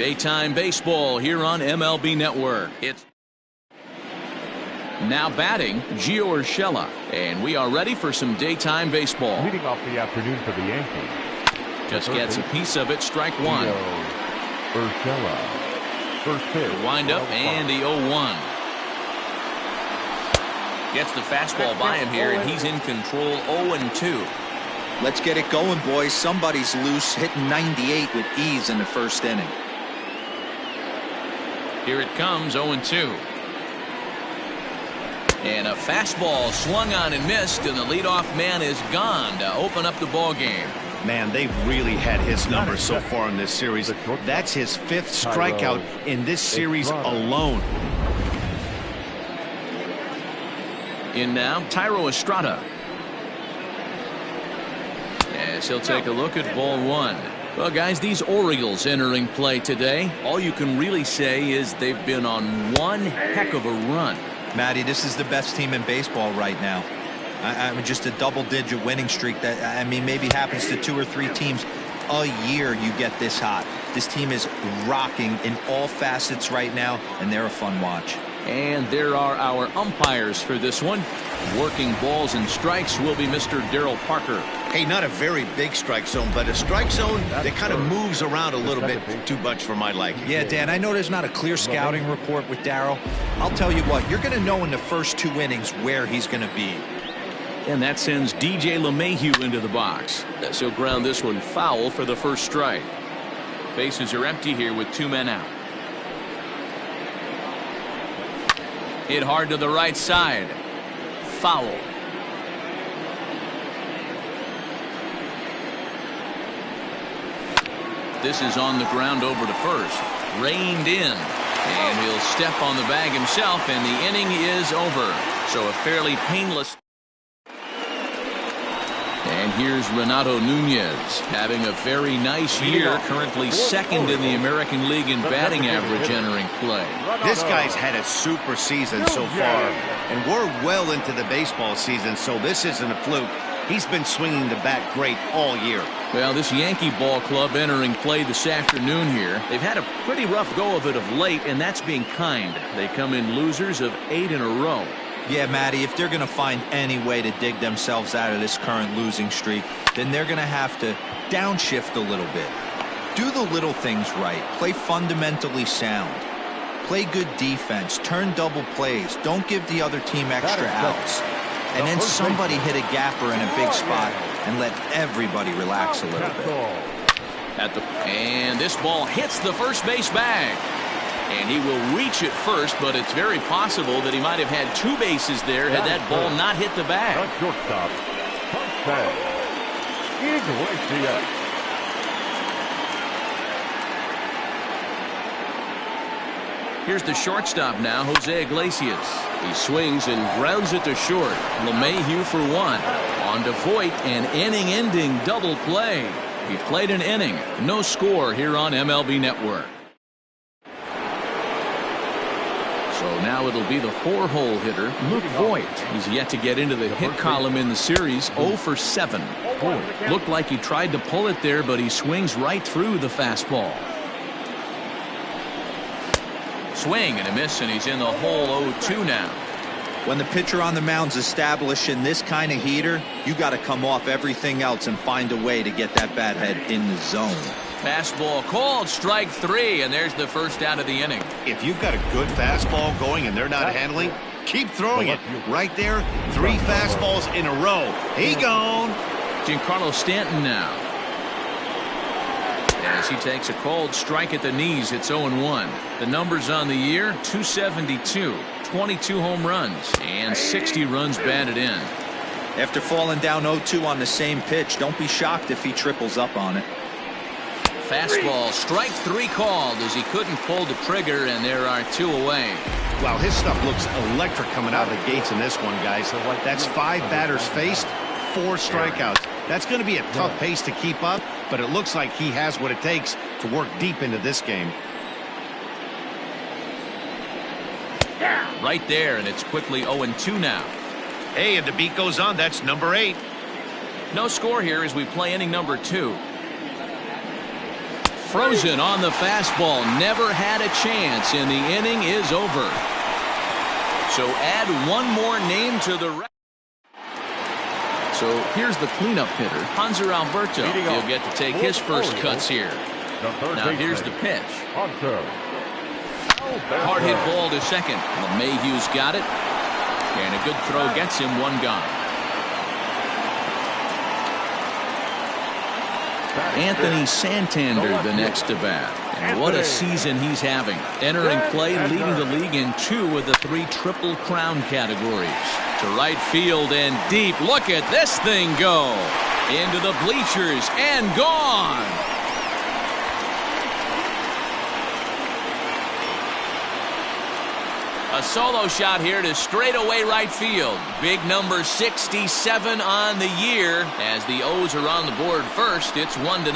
Daytime baseball here on MLB Network. It's now batting Gio Urshela, and we are ready for some daytime baseball. Leading off the afternoon for the Yankees. Just gets a piece of it. Strike one. Urshela. First pitch. Wind up and the 0-1. Gets the fastball by him here, and he's in control. 0-2. Let's get it going, boys. Somebody's loose, hitting 98 with ease in the first inning. Here it comes. 0-2. And a fastball swung on and missed, and the leadoff man is gone to open up the ball game. Man, they've really had his number so far in this series. That's his 5th strikeout in this series alone. In now, Thairo Estrada. As he'll take a look at ball one. Well, guys, these Orioles entering play today, all you can really say is they've been on one heck of a run. Matty, this is the best team in baseball right now. I mean, just a double-digit winning streak that, I mean, maybe happens to 2 or 3 teams a year. You get this hot. This team is rocking in all facets right now, and they're a fun watch. And there are our umpires for this one. Working balls and strikes will be Mr. Darryl Parker. Hey, not a very big strike zone, but a strike zone that kind of moves around a little bit too much for my liking. Yeah, Dan, I know there's not a clear scouting report with Darryl. I'll tell you what, you're going to know in the first 2 innings where he's going to be. And that sends DJ LeMahieu into the box. He'll ground this one foul for the first strike. Bases are empty here with 2 men out. Hit hard to the right side. Foul. This is on the ground over to first. Reined in. And he'll step on the bag himself, and the inning is over. So a fairly painless. And here's Renato Nunez having a very nice year, currently 2nd in the American League in batting average entering play. This guy's had a super season so far, and we're well into the baseball season, so this isn't a fluke. He's been swinging the bat great all year. Well, this Yankee ball club entering play this afternoon here. They've had a pretty rough go of it of late, and that's being kind. They come in losers of 8 in a row. Yeah, Matty, if they're going to find any way to dig themselves out of this current losing streak, then they're going to have to downshift a little bit. Do the little things right. Play fundamentally sound. Play good defense. Turn double plays. Don't give the other team extra outs. And then somebody hit a gapper in a big spot and let everybody relax a little bit. And this ball hits the first base bag. And he will reach it first, but it's very possible that he might have had 2 bases there had that ball not hit the bag. Shortstop. Here's the shortstop now, Jose Iglesias. He swings and grounds it to short. LeMahieu for 1. On to Voit, an inning-ending double play. He played an inning. No score here on MLB Network. So now it'll be the 4-hole hitter, Luke Voit. He's yet to get into the hit column in the series, 0 for 7. Looked like he tried to pull it there, but he swings right through the fastball. Swing and a miss, and he's in the hole. 0-2 now. When the pitcher on the mound's establishing this kind of heater, you got to come off everything else and find a way to get that bat head in the zone. Fastball called, strike 3, and there's the first out of the inning. If you've got a good fastball going and they're not handling, keep throwing it. Right there, 3 fastballs in a row. He gone. Giancarlo Stanton now. As he takes a cold strike at the knees, it's 0-1. The numbers on the year, 272, 22 home runs, and 60 runs batted in. After falling down 0-2 on the same pitch, don't be shocked if he triples up on it. Fastball, strike 3 called as he couldn't pull the trigger, and there are 2 away. Wow, his stuff looks electric coming out of the gates in this one, guys. That's 5 batters faced, 4 strikeouts. That's going to be a tough pace to keep up, but it looks like he has what it takes to work deep into this game. Right there, and it's quickly 0-2 now. Hey, and the beat goes on. That's number 8. No score here as we play inning number 2. frozen on the fastball. Never had a chance, and the inning is over. So add one more name to the record. So here's the cleanup hitter, Hanser Alberto. He'll get to take his first cuts here. Now here's the pitch. Hard hit ball to second. LeMahieu's got it. And a good throw gets him one gone. Anthony Santander the next to bat. And what a season he's having. Entering play, leading the league in 2 of the 3 Triple Crown categories. To right field and deep. Look at this thing go. Into the bleachers and gone. A solo shot here to straightaway right field. Big number 67 on the year. As the O's are on the board first, it's 1-0.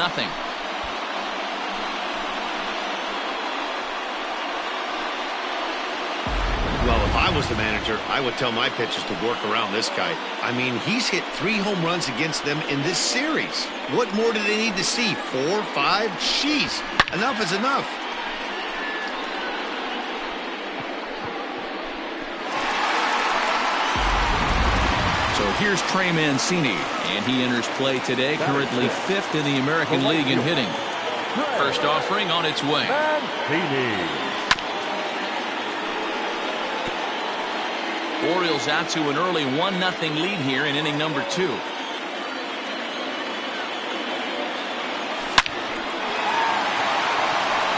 Well, if I was the manager, I would tell my pitchers to work around this guy. I mean, he's hit 3 home runs against them in this series. What more do they need to see? 4, 5? Jeez, enough is enough. So here's Trey Mancini, and he enters play today, currently 5th in the American League in hitting. First offering on its way. Orioles out to an early 1-0 lead here in inning number 2.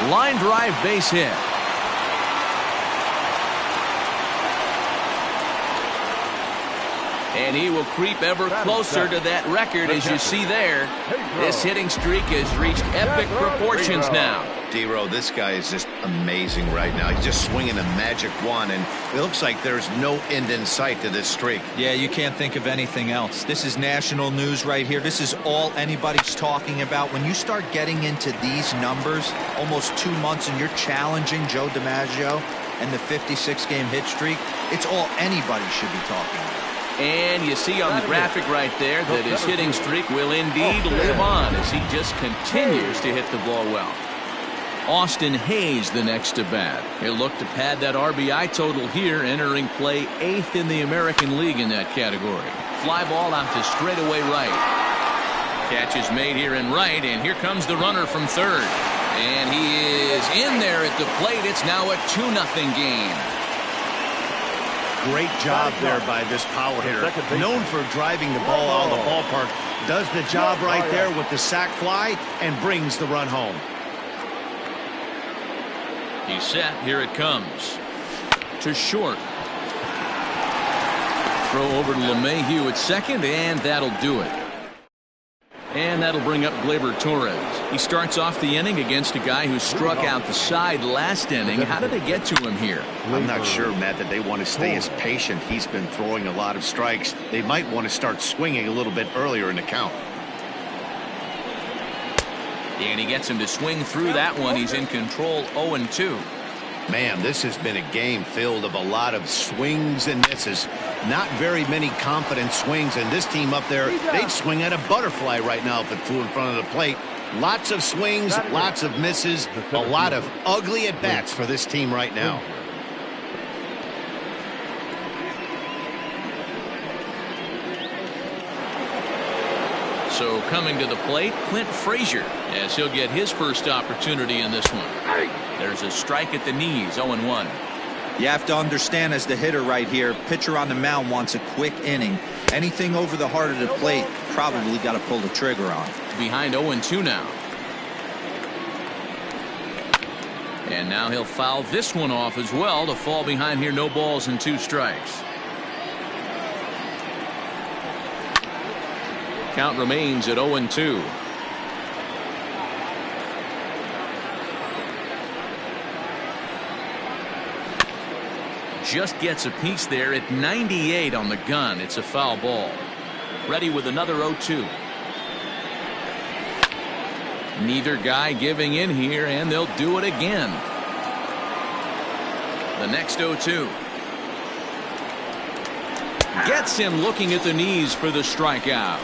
Line drive base hit. And he will creep ever closer to that record, as you see there. This hitting streak has reached epic proportions now. D-Row, this guy is just amazing right now. He's just swinging a magic wand, and it looks like there's no end in sight to this streak. Yeah, you can't think of anything else. This is national news right here. This is all anybody's talking about. When you start getting into these numbers, almost 2 months, and you're challenging Joe DiMaggio and the 56-game hit streak, it's all anybody should be talking about. And you see on the graphic right there that his hitting streak will indeed live on as he just continues to hit the ball well. Austin Hayes the next to bat. He'll look to pad that RBI total here, entering play 8th in the American League in that category. Fly ball out to straightaway right. Catch is made here in right, and here comes the runner from third. And he is in there at the plate. It's now a 2-0 game. Great job there by this power hitter. Known for driving the ball out of the ballpark. Does the job right there with the sac fly and brings the run home. He's set. Here it comes. To short. Throw over to LeMahieu at second, and that'll do it. And that'll bring up Gleyber Torres. He starts off the inning against a guy who struck out the side last inning. How did they get to him here? I'm not sure, Matt, that they want to stay as patient. He's been throwing a lot of strikes. They might want to start swinging a little bit earlier in the count. And he gets him to swing through that one. He's in control, 0-2. Man, this has been a game filled of a lot of swings and misses. Not very many confident swings, and this team up there, they'd swing at a butterfly right now if it flew in front of the plate. Lots of swings, lots of misses, a lot of ugly at-bats for this team right now. So coming to the plate, Clint Frazier, as he'll get his first opportunity in this one. There's a strike at the knees, 0-1. You have to understand, as the hitter right here, pitcher on the mound wants a quick inning. Anything over the heart of the plate, probably got to pull the trigger on. Behind 0-2 now. And now he'll foul this one off as well to fall behind here. No balls and 2 strikes. Count remains at 0-2. Just gets a piece there at 98 on the gun. It's a foul ball. Ready with another 0-2. Neither guy giving in here, and they'll do it again. The next 0-2. Gets him looking at the knees for the strikeout.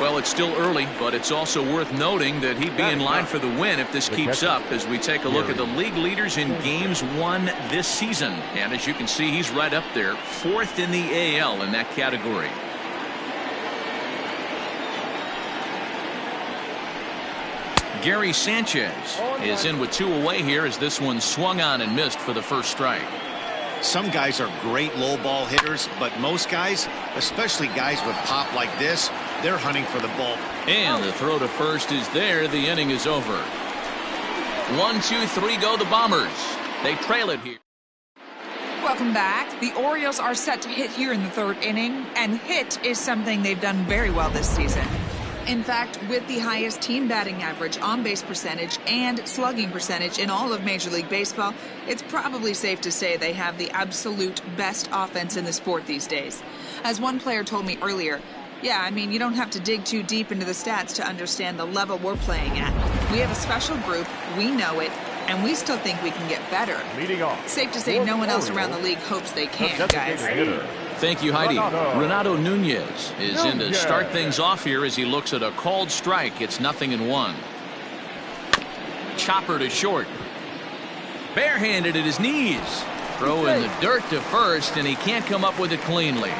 Well, it's still early, but it's also worth noting that he'd be in line for the win if this keeps up as we take a look at the league leaders in games won this season. And as you can see, he's right up there, 4th in the AL in that category. Gary Sanchez is in with 2 away here as this one swung on and missed for the first strike. Some guys are great low ball hitters, but most guys, especially guys with pop like this, they're hunting for the ball. And the throw to first is there. The inning is over. 1, 2, 3 go the Bombers. They trail it here. Welcome back. The Orioles are set to hit here in the 3rd inning, and hit is something they've done very well this season. In fact, with the highest team batting average, on-base percentage, and slugging percentage in all of Major League Baseball, it's probably safe to say they have the absolute best offense in the sport these days. As one player told me earlier, yeah, I mean, you don't have to dig too deep into the stats to understand the level we're playing at. We have a special group, we know it, and we still think we can get better. Leading off. Safe to say no one else around the league hopes they can, guys. Thank you, Heidi. Renato Nunez is in to start things off here as he looks at a called strike. It's 0-1. Chopper to short. Barehanded at his knees. Throw in the dirt to first, and he can't come up with it cleanly.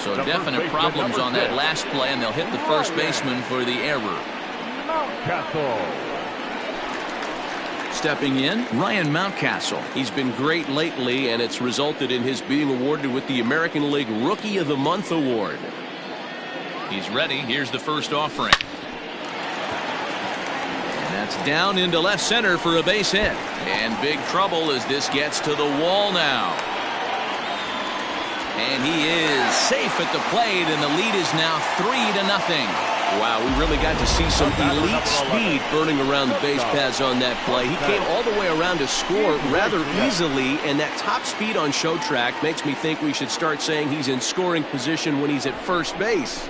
So definite problems on that last play, and they'll hit the first baseman for the error. Stepping in, Ryan Mountcastle. He's been great lately, and it's resulted in his being awarded with the American League Rookie of the Month award. He's ready. Here's the first offering. And that's down into left center for a base hit. And big trouble as this gets to the wall now. And he is safe at the plate, and the lead is now 3-0. Wow, we really got to see some elite speed burning around the base paths on that play. He came all the way around to score rather easily, and that top speed on show track makes me think we should start saying he's in scoring position when he's at first base.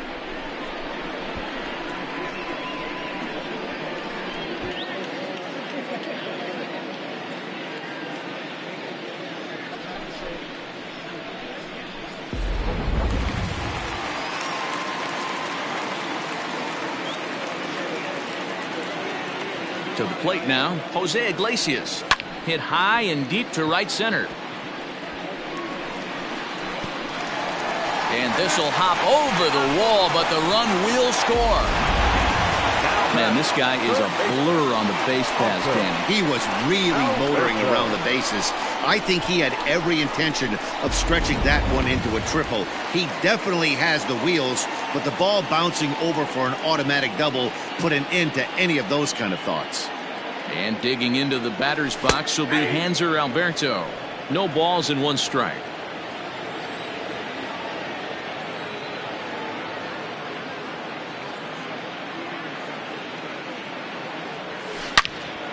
To the plate now, Jose Iglesias. Hit high and deep to right center. And this will hop over the wall, but the run will score. Man, this guy is a blur on the base paths, Danny. He was really motoring around the bases. I think he had every intention of stretching that one into a triple. He definitely has the wheels, but the ball bouncing over for an automatic double put an end to any of those kind of thoughts. And digging into the batter's box will be Hanser Alberto. No balls and 1 strike.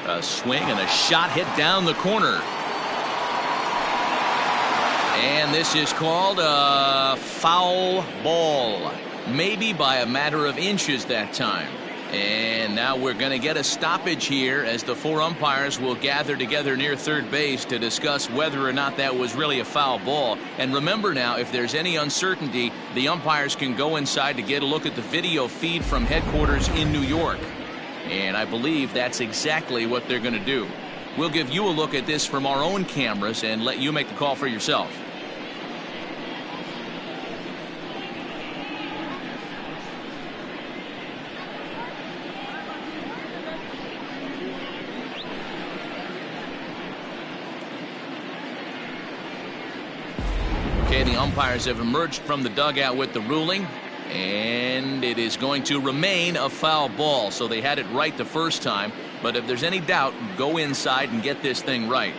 A swing and a shot hit down the corner. And this is called a foul ball. Maybe by a matter of inches that time. And now we're going to get a stoppage here as the 4 umpires will gather together near third base to discuss whether or not that was really a foul ball. And remember now, if there's any uncertainty, the umpires can go inside to get a look at the video feed from headquarters in New York. And I believe that's exactly what they're going to do. We'll give you a look at this from our own cameras and let you make the call for yourself. Okay, the umpires have emerged from the dugout with the ruling, and it is going to remain a foul ball. So they had it right the first time, but if there's any doubt, go inside and get this thing right.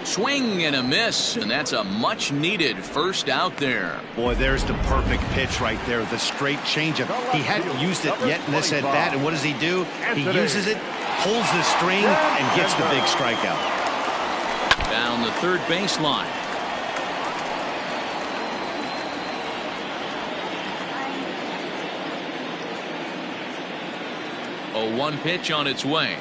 Swing and a miss, and that's a much needed first out there. Boy, there's the perfect pitch right there, the straight changeup. He hadn't used it yet in this at bat, and what does he do? He uses it, pulls the string, and gets the big strikeout. Down the third baseline. A 1 pitch on its way.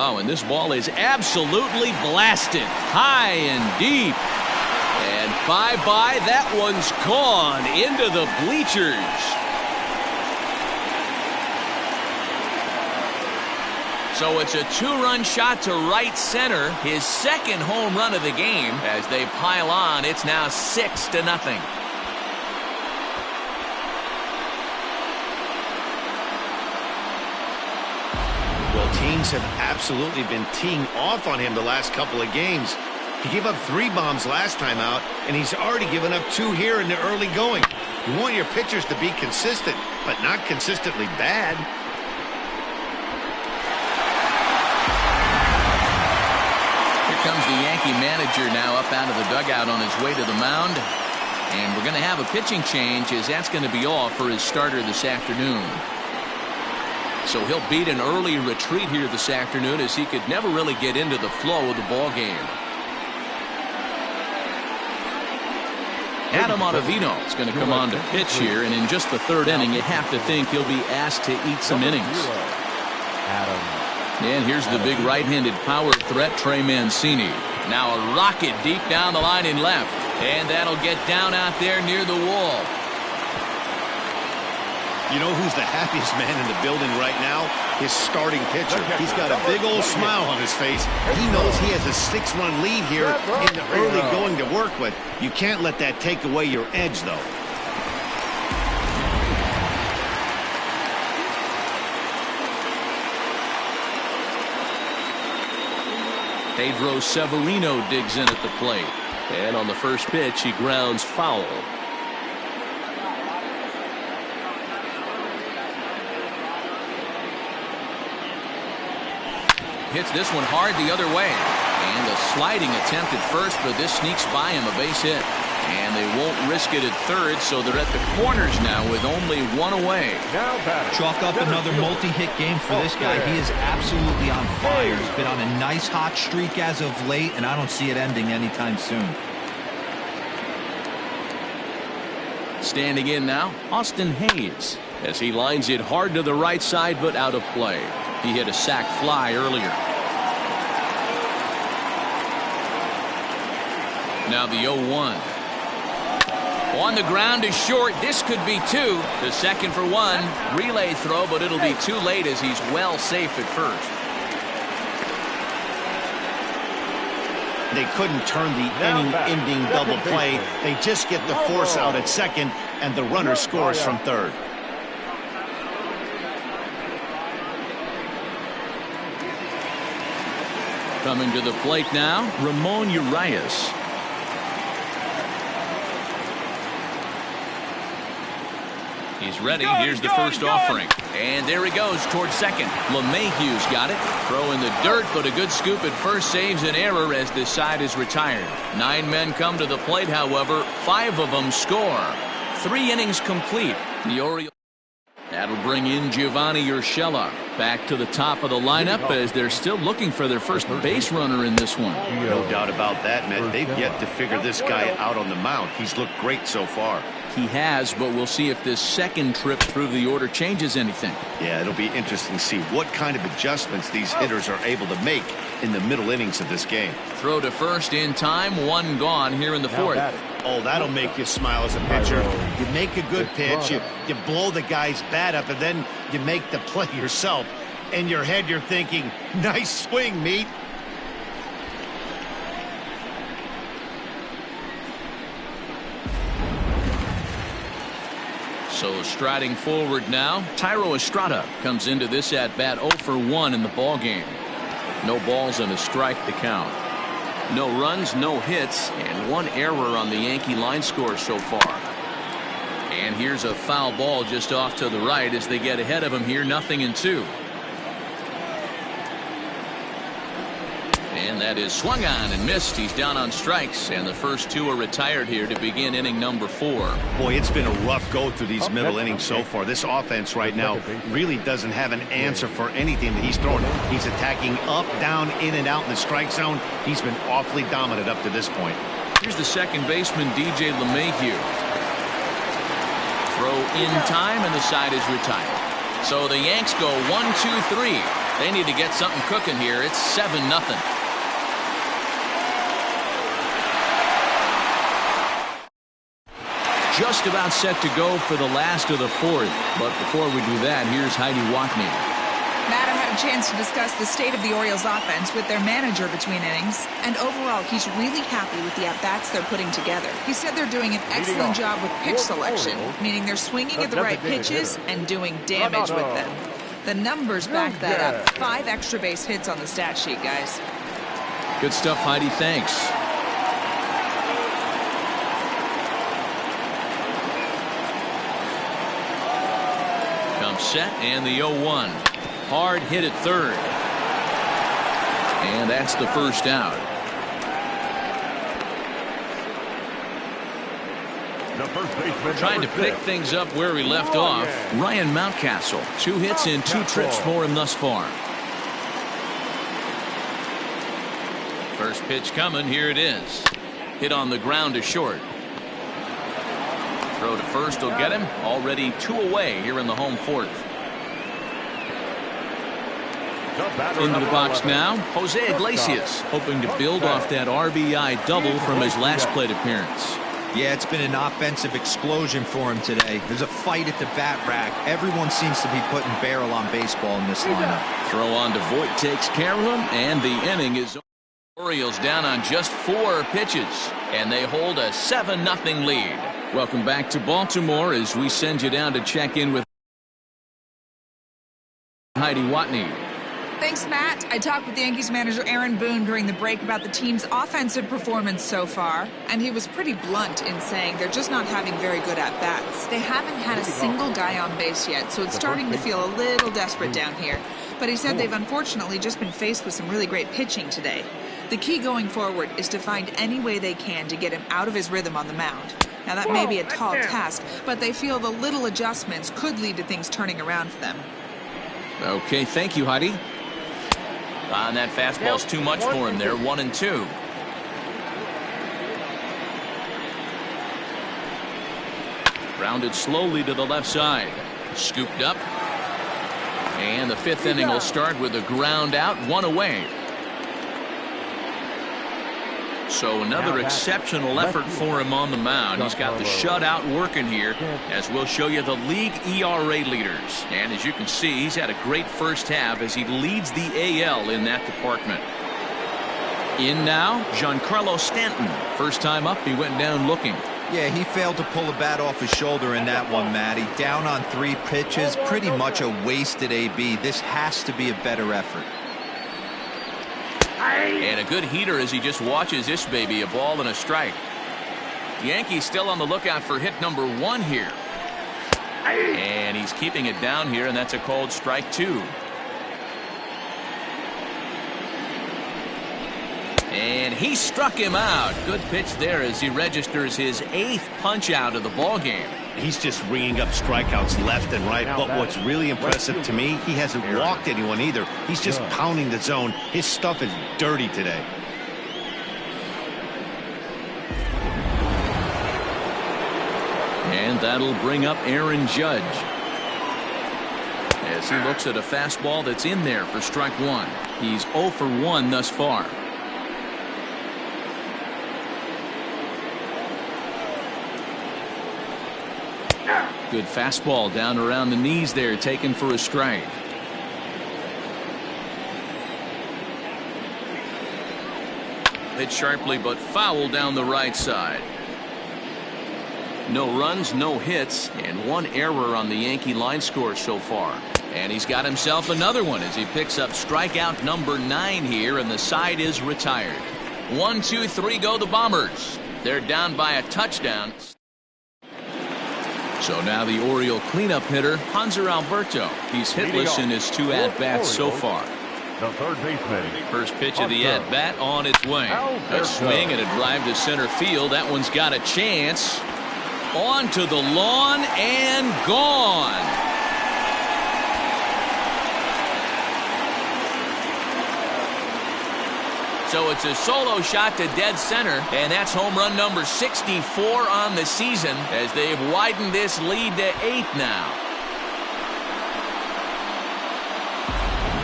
Oh, and this ball is absolutely blasted. High and deep. And bye-bye, that one's gone into the bleachers. So it's a 2-run shot to right center. His second home run of the game. As they pile on, it's now 6-0. Well, teams have absolutely been teeing off on him the last couple of games. He gave up 3 bombs last time out, and he's already given up 2 here in the early going. You want your pitchers to be consistent, but not consistently bad. Here comes the Yankee manager now up out of the dugout on his way to the mound. And we're going to have a pitching change, as that's going to be all for his starter this afternoon. So he'll beat an early retreat here this afternoon, as he could never really get into the flow of the ball game. Adam Ottavino is going to come on to pitch here, and in just the 3rd inning, you have to think he'll be asked to eat some innings. And here's the big right-handed power threat, Trey Mancini. Now a rocket deep down the line in left, and that'll get down out there near the wall. You know who's the happiest man in the building right now? His starting pitcher. He's got a big old smile on his face. He knows he has a 6-run lead here in the early going to work with. You can't let that take away your edge, though. Pedro Severino digs in at the plate. And on the first pitch, he grounds foul. Hits this one hard the other way. And a sliding attempt at first, but this sneaks by him, a base hit. And they won't risk it at third, so they're at the corners now with only 1 away. Chalk up another multi-hit game for this guy. He is absolutely on fire. He's been on a nice hot streak as of late, and I don't see it ending anytime soon. Standing in now, Austin Hayes, as he lines it hard to the right side, but out of play. He hit a sac fly earlier. Now the 0-1. On the ground is short. This could be 2. The second for 1. Relay throw, but it'll be too late, as he's well safe at first. They couldn't turn the inning-ending double play. They just get the force out at second, and the runner scores from third. Coming to the plate now, Ramon Urias. He's ready. Here's the first offering. And there he goes towards second. LeMahieu's got it. Throw in the dirt, but a good scoop at first saves an error as this side is retired. 9 men come to the plate, however. 5 of them score. 3 innings complete. The Orioles. That'll bring in Giovanni Urshela back to the top of the lineup, as they're still looking for their first base runner in this one. No doubt about that, man. They've yet to figure this guy out on the mound. He's looked great so far. He has, but we'll see if this second trip through the order changes anything. Yeah, it'll be interesting to see what kind of adjustments these hitters are able to make in the middle innings of this game. Throw to first in time. 1 gone here in the 4th. Oh, that'll make you smile as a pitcher. You make a good pitch, you blow the guy's bat up, and then you make the play yourself. In your head, you're thinking, nice swing, meat. So striding forward now, Thairo Estrada comes into this at bat 0 for 1 in the ball game. No balls and a strike to count. No runs, no hits, and 1 error on the Yankee line score so far. And here's a foul ball just off to the right as they get ahead of him here, 0-2. And that is swung on and missed. He's down on strikes, and the first 2 are retired here to begin inning number 4. Boy, it's been a rough go through these middle innings so far. This offense right now really doesn't have an answer for anything that he's throwing. He's attacking up, down, in and out in the strike zone. He's been awfully dominant up to this point. Here's the second baseman, DJ LeMahieu. Throw in time, and the side is retired. So the Yanks go 1-2-3. They need to get something cooking here. It's 7-0. Just about set to go for the last of the fourth. But before we do that, here's Heidi Watney. Matt, I had a chance to discuss the state of the Orioles offense with their manager between innings. And overall, he's really happy with the at-bats they're putting together. He said they're doing an excellent job with pitch selection, meaning they're swinging at the right pitches and doing damage with them. The numbers back that up. 5 extra base hits on the stat sheet, guys. Good stuff, Heidi. Thanks. Comes set and the 0-1. Hard hit at third. And that's the first out. Trying to pick things up where we left off. Ryan Mountcastle. 2 hits and 2 trips for him thus far. First pitch coming. Here it is. Hit on the ground to short. Throw to first will get him. Already 2 away here in the home fourth. Into the box now, Jose Iglesias, hoping to build off that RBI double from his last plate appearance. Yeah, it's been an offensive explosion for him today. There's a fight at the bat rack. Everyone seems to be putting barrel on baseball in this lineup. Throw on to Voit takes care of him, and the inning is over. Orioles down on just 4 pitches, and they hold a 7-0 lead. Welcome back to Baltimore as we send you down to check in with Heidi Watney. Thanks, Matt. I talked with the Yankees manager Aaron Boone during the break about the team's offensive performance so far, and he was pretty blunt in saying they're just not having very good at-bats. They haven't had a single guy on base yet, so it's starting to feel a little desperate down here. But he said they've unfortunately just been faced with some really great pitching today. The key going forward is to find any way they can to get him out of his rhythm on the mound. Now, that may be a tall task, but they feel the little adjustments could lead to things turning around for them. Okay, thank you, Heidi. And that fastball's too much for him there. 1-2. Grounded slowly to the left side. Scooped up. And the 5th inning will start with a ground out, 1 away. So another exceptional effort for him on the mound. He's got the shutout working here, as we'll show you the league ERA leaders. And as you can see, he's had a great first half as he leads the AL in that department. In now, Giancarlo Stanton. First time up, he went down looking. Yeah, he failed to pull the bat off his shoulder in that one, Matty. Down on 3 pitches, pretty much a wasted AB. This has to be a better effort. And a good heater as he just watches this baby, a ball and a strike. Yankees still on the lookout for hit number 1 here. And he's keeping it down here, and that's a called strike 2. And he struck him out. Good pitch there as he registers his 8th punch out of the ball game. He's just ringing up strikeouts left and right. But what's really impressive to me, he hasn't walked anyone either. He's just pounding the zone. His stuff is dirty today. And that'll bring up Aaron Judge as he looks at a fastball that's in there for strike 1. He's 0 for 1 thus far. Good fastball down around the knees there, taken for a strike. Hit sharply but foul down the right side. No runs, no hits, and 1 error on the Yankee line score so far. And he's got himself another one as he picks up strikeout number 9 here, and the side is retired. 1, 2, 3 go the Bombers. They're down by a touchdown. So now the Oriole cleanup hitter, Hanser Alberto. He's hitless in his 2 at-bats so far. The third baseman. First pitch of the at-bat on its way. A swing and a drive to center field. That one's got a chance. On to the lawn and gone. So it's a solo shot to dead center, and that's home run number 64 on the season as they've widened this lead to 8 now.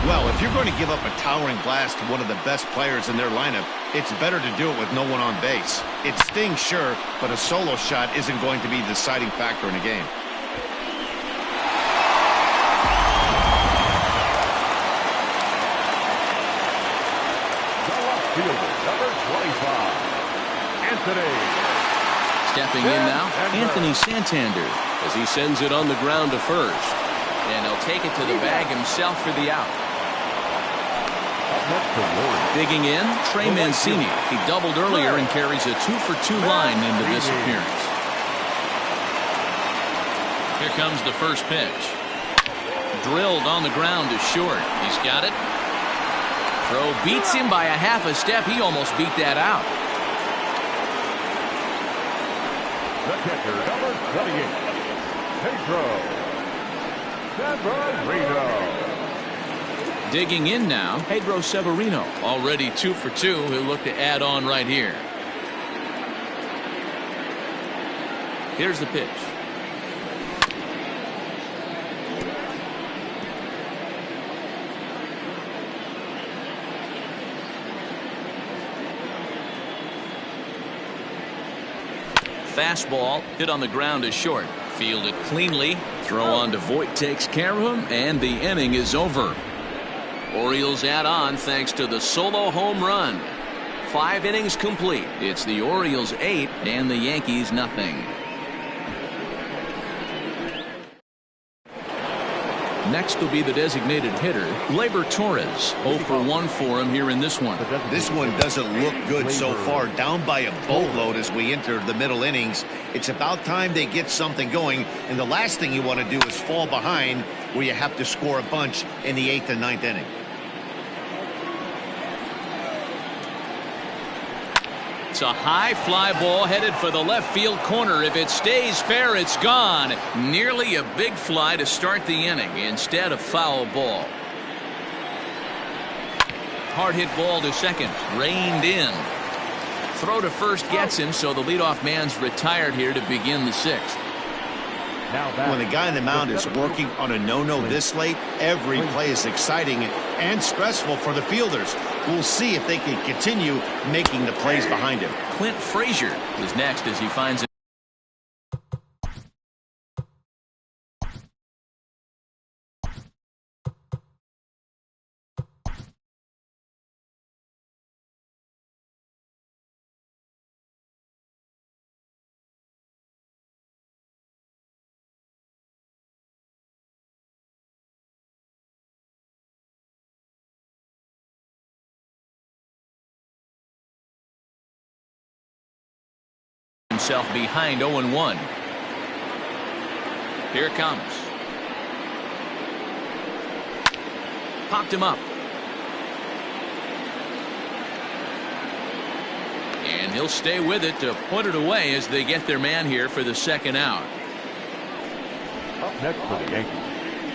Well, if you're going to give up a towering blast to one of the best players in their lineup, it's better to do it with no one on base. It stings, sure, but a solo shot isn't going to be the deciding factor in a game. Number 25, Anthony. Stepping in now, Anthony Santander, as he sends it on the ground to first. And he'll take it to the bag himself for the out. Digging in, Trey Mancini. He doubled earlier and carries a 2-for-2 line into this appearance. Here comes the first pitch. Drilled on the ground to short. He's got it. Throw beats him by a half a step. He almost beat that out. The catcher, number 28, Pedro Severino. Digging in now, Pedro Severino. Already 2 for 2. He'll look to add on right here. Here's the pitch. Fastball hit on the ground to short. Fielded cleanly. Throw on to Voit takes care of him, and the inning is over. Orioles add on thanks to the solo home run. 5 innings complete. It's the Orioles 8 and the Yankees nothing. Next will be the designated hitter, Gleyber Torres. 0 for 1 for him here in this one. This one doesn't look good so far. Down by a boatload as we enter the middle innings. It's about time they get something going, and the last thing you want to do is fall behind where you have to score a bunch in the 8th and 9th inning. It's a high fly ball headed for the left field corner. If it stays fair, it's gone. Nearly a big fly to start the inning instead of foul ball. Hard hit ball to second. Reined in. Throw to first gets him, so the leadoff man's retired here to begin the 6th. When the guy on the mound is working on a no-no this late, every play is exciting and stressful for the fielders. We'll see if they can continue making the plays behind him. Clint Frazier is next as he finds it. Himself behind 0-1. Here it comes. Popped him up. And he'll stay with it to put it away as they get their man here for the second out. Up next for the Yankees.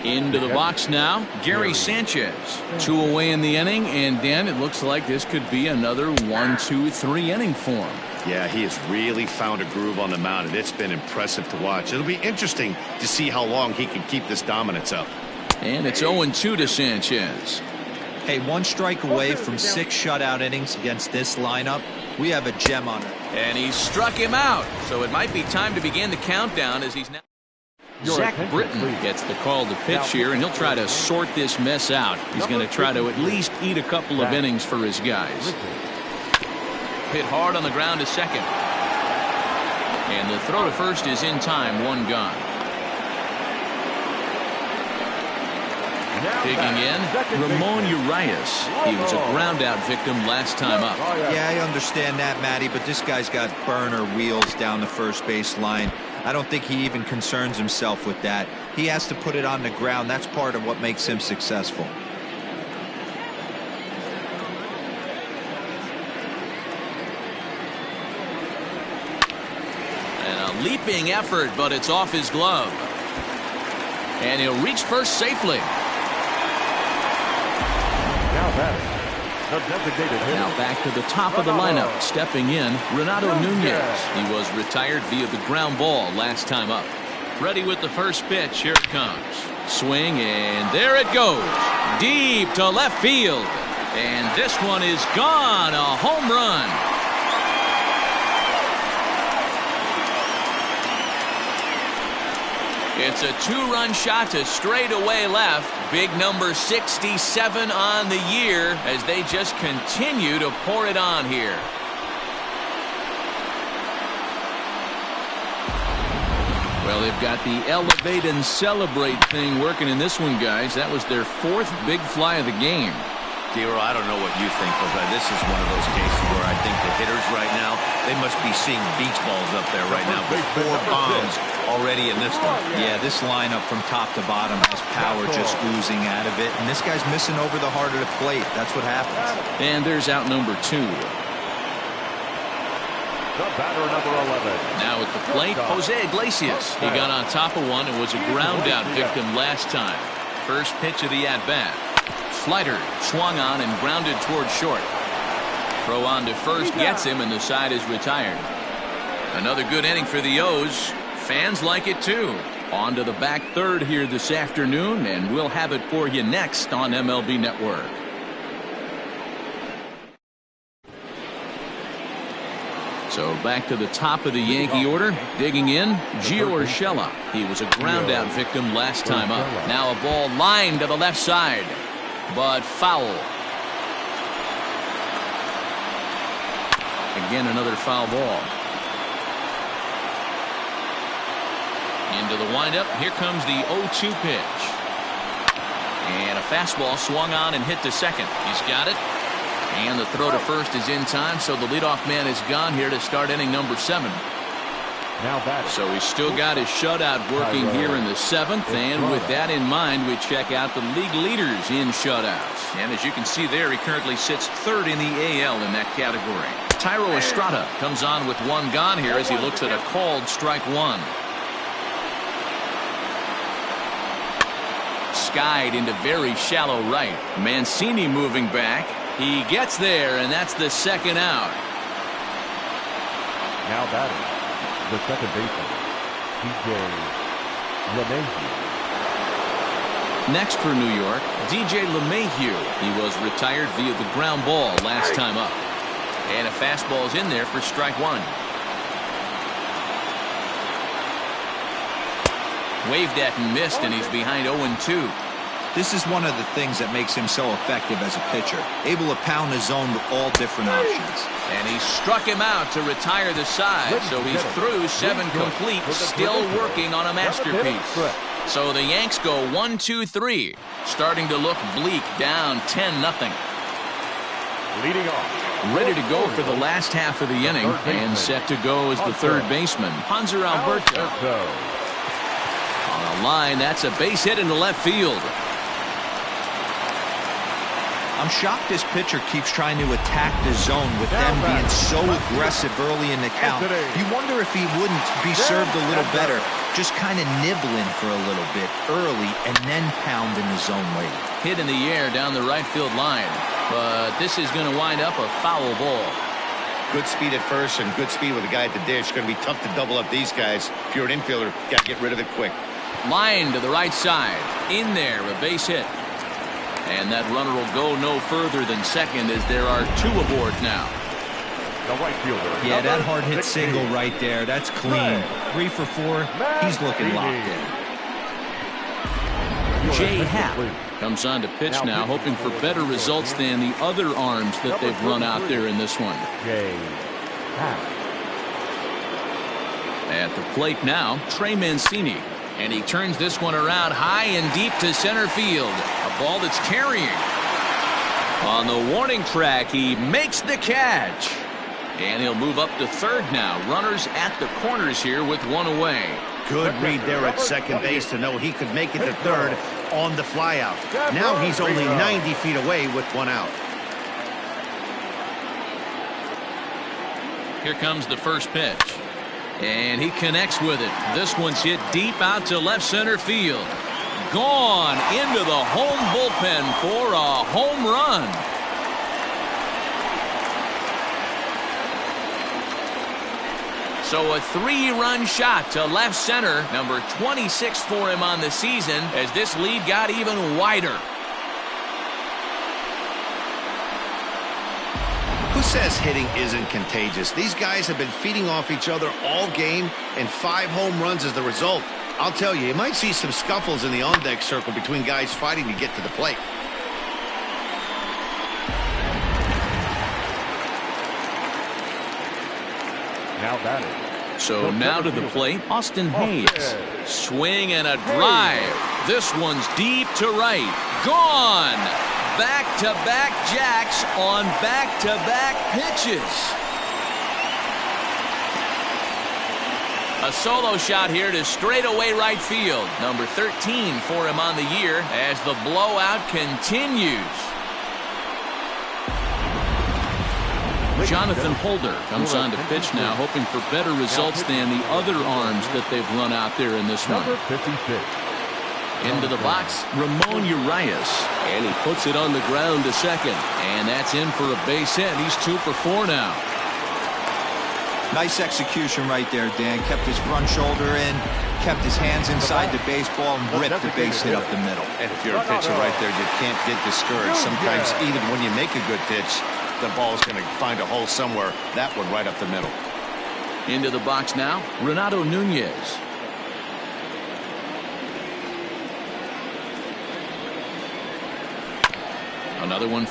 Into the box now, Gary Sanchez. 2 away in the inning, and Dan, it looks like this could be another 1-2-3 inning for him. Yeah, he has really found a groove on the mound, and it's been impressive to watch. It'll be interesting to see how long he can keep this dominance up. And it's 0-2 to Sanchez. Hey, 1 strike away from 6 shutout innings against this lineup. We have a gem on it. And he struck him out, so it might be time to begin the countdown as he's now. Zach Britton gets the call to pitch here, and he'll try to sort this mess out. He's going to try to at least eat a couple of innings for his guys. Hit hard on the ground to second. And the throw to first is in time, 1 gone. Digging in, Ramon Urias. He was a ground out victim last time up. Yeah, I understand that, Matty, but this guy's got burner wheels down the first base line. I don't think he even concerns himself with that. He has to put it on the ground. That's part of what makes him successful. And a leaping effort, but it's off his glove. And he'll reach first safely. Now back to the top of the lineup. Stepping in, Renato Nunez. He was retired via the ground ball last time up. Ready with the first pitch. Here it comes. Swing, and there it goes. Deep to left field. And this one is gone. A home run. It's a two-run shot to straightaway left. Big number 67 on the year as they just continue to pour it on here. Well, they've got the elevate and celebrate thing working in this one, guys. That was their fourth big fly of the game. Dero, I don't know what you think, but this is one of those cases where I think the hitters right now, they must be seeing beach balls up there right now. 4 bombs already in this one. Yeah, this lineup from top to bottom has power just oozing out of it. And this guy's missing over the heart of the plate. That's what happens. And there's out number 2. The batter, number 11. Now at the plate, Jose Iglesias. He got on top of one and was a ground out victim last time. First pitch of the at-bat. Slider swung on and grounded toward short. Throw on to first gets him, and the side is retired. Another good inning for the O's. Fans like it too. On to the back third here this afternoon, and we'll have it for you next on MLB Network. So back to the top of the Yankee order. Digging in, Gio Urshela. He was a ground out victim last time up. Now a ball lined to the left side, but foul. Again, another foul ball. Into the windup. Here comes the 0-2 pitch. And a fastball swung on and hit to second. He's got it. And the throw to first is in time, so the leadoff man is gone here to start inning number 7. So he's still got his shutout working here in the 7th, and with that in mind, we check out the league leaders in shutouts. And as you can see there, he currently sits 3rd in the AL in that category. Thairo Estrada comes on with 1 gone here as he looks at a called strike 1. Skied into very shallow right. Mancini moving back. He gets there, and that's the 2nd out. Now batting, the second baseman, DJ LeMahieu. Next for New York, DJ LeMahieu. He was retired via the ground ball last time up. And a fastball's in there for strike 1. Waved at and missed, and he's behind 0-2. This is one of the things that makes him so effective as a pitcher. Able to pound the zone with all different options. And he struck him out to retire the side. So he's through 7 complete, still working on a masterpiece. So the Yanks go 1-2-3. Starting to look bleak, down 10-0. Leading off. Ready to go for the last half of the inning. And set to go as the third baseman, Hanser Alberto. On a line, that's a base hit into left field. I'm shocked this pitcher keeps trying to attack the zone with them being so aggressive early in the count. You wonder if he wouldn't be served a little better, just kind of nibbling for a little bit early and then pound in the zone late. Hit in the air down the right field line, but this is going to wind up a foul ball. Good speed at first and good speed with the guy at the dish. It's going to be tough to double up these guys. If you're an infielder, got to get rid of it quick. Line to the right side. In there, a base hit. And that runner will go no further than second as there are 2 aboard now. The right fielder. Yeah, that hard hit single right there. That's clean. 3 for 4. He's looking locked in. Jay Happ comes on to pitch now, hoping for better results than the other arms that they've run out there in this one. Jay Happ. At the plate now, Trey Mancini. And he turns this one around high and deep to center field. A ball that's carrying. On the warning track, he makes the catch. And he'll move up to third now. Runners at the corners here with 1 away. Good read there at second base to know he could make it to third on the flyout. Now he's only 90 feet away with 1 out. Here comes the first pitch. And he connects with it. This one's hit deep out to left center field. Gone into the home bullpen for a home run. So a 3-run shot to left center, number 26 for him on the season, as this lead got even wider. Who says hitting isn't contagious? These guys have been feeding off each other all game, and 5 home runs is the result. I'll tell you, you might see some scuffles in the on-deck circle between guys fighting to get to the plate. Now batting. So now to the plate, Austin Hayes. Swing and a drive. This one's deep to right. Gone. Back-to-back jacks on back-to-back pitches. A solo shot here to straightaway right field. Number 13 for him on the year as the blowout continues. Jonathan Holder comes on to pitch now, hoping for better results than the other arms that they've run out there in this one. Number 56. Into the box, Ramon Urias. And he puts it on the ground to second. And that's in for a base hit. He's 2 for 4 now. Nice execution right there, Dan. Kept his front shoulder in, kept his hands inside the baseball, and ripped the base hit up the middle. And if you're a pitcher right there, you can't get discouraged. Sometimes even when you make a good pitch, the ball's going to find a hole somewhere. That one right up the middle. Into the box now, Renato Nunez. Another one.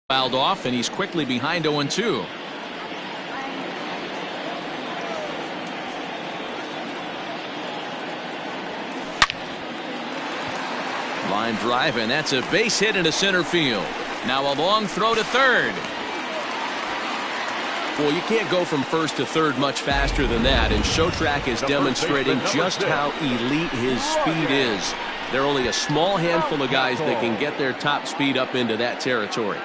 Fouled off, and he's quickly behind 0-2. Line drive, and that's a base hit into center field. Now a long throw to third. Well, you can't go from first to third much faster than that, and Showtrack is demonstrating just how elite his speed is. There are only a small handful of guys that can get their top speed up into that territory.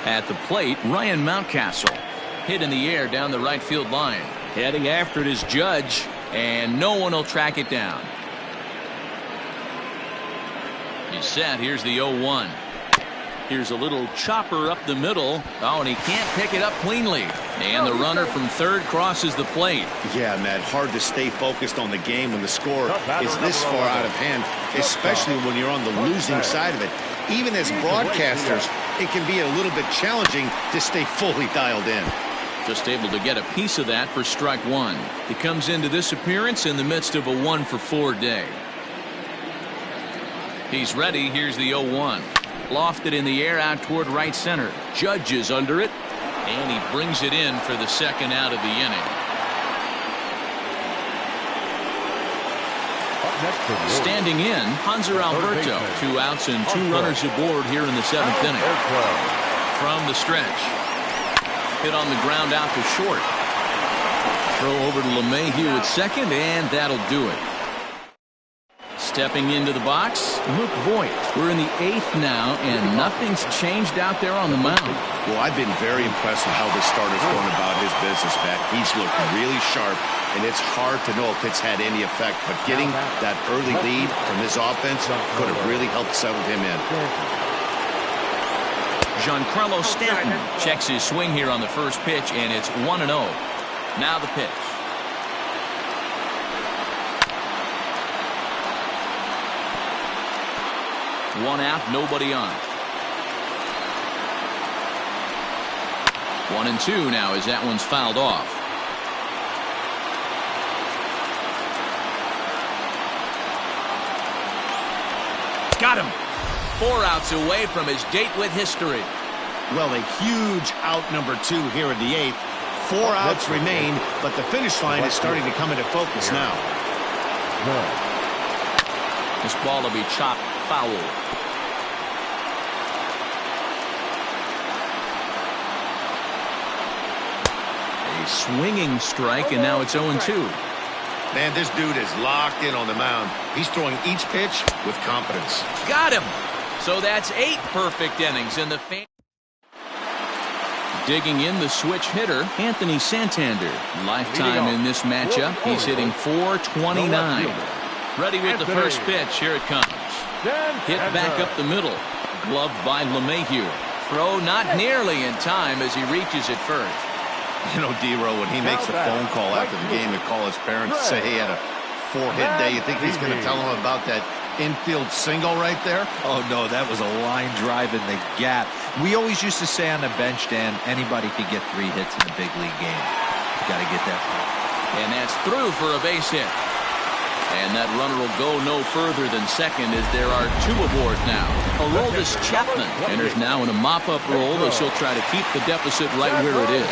At the plate, Ryan Mountcastle. Hit in the air down the right field line. Heading after it is Judge, and no one will track it down. He's set. Here's the 0-1. Here's a little chopper up the middle. Oh, and he can't pick it up cleanly. And the runner from third crosses the plate. Yeah, Matt, hard to stay focused on the game when the score is this far out of hand, especially when you're on the losing side of it. Even as broadcasters, it can be a little bit challenging to stay fully dialed in. Just able to get a piece of that for strike one. He comes into this appearance in the midst of a 1-for-4 day. He's ready. Here's the 0-1. Lofted in the air out toward right center. Judge is under it, and he brings it in for the second out of the inning. Standing in, Hanser Alberto. 2 outs and 2 runners aboard here in the 7th inning. From the stretch. Hit on the ground out to short. Throw over to LeMahieu at second, and that'll do it. Stepping into the box, Luke Voigt. We're in the 8th now, and nothing's changed out there on the mound. Well, I've been very impressed with how this starter's going about his business, Matt. He's looked really sharp, and it's hard to know if it's had any effect. But getting that early lead from his offense could have really helped settle him in. Giancarlo Stanton checks his swing here on the first pitch, and it's 1-0. Now the pitch. One out, nobody on. 1-2 now as that one's fouled off. Got him. 4 outs away from his date with history. Well, a huge out number 2 here in the 8th. 4 outs remain, but the finish line is starting to come into focus now. This ball will be chopped foul. A swinging strike, and now it's 0-2. Man, this dude is locked in on the mound. He's throwing each pitch with confidence. Got him. So that's 8 perfect innings in the digging in the switch hitter, Anthony Santander. Lifetime in this matchup. He's hitting .429. Ready with the first pitch. Here it comes. Hit back up the middle. Gloved by LeMahieu. Throw not nearly in time as he reaches it first. You know, D-Row, when he makes a phone call after the game to call his parents, say he had a 4-hit day, you think he's going to tell them about that infield single right there? Oh, no, that was a line drive in the gap. We always used to say on the bench, Dan, anybody could get 3 hits in a big league game. Got to get that. And that's through for a base hit. And that runner will go no further than second as there are 2 aboard now. Aroldis Chapman enters now in a mop-up role as he'll try to keep the deficit right where it is.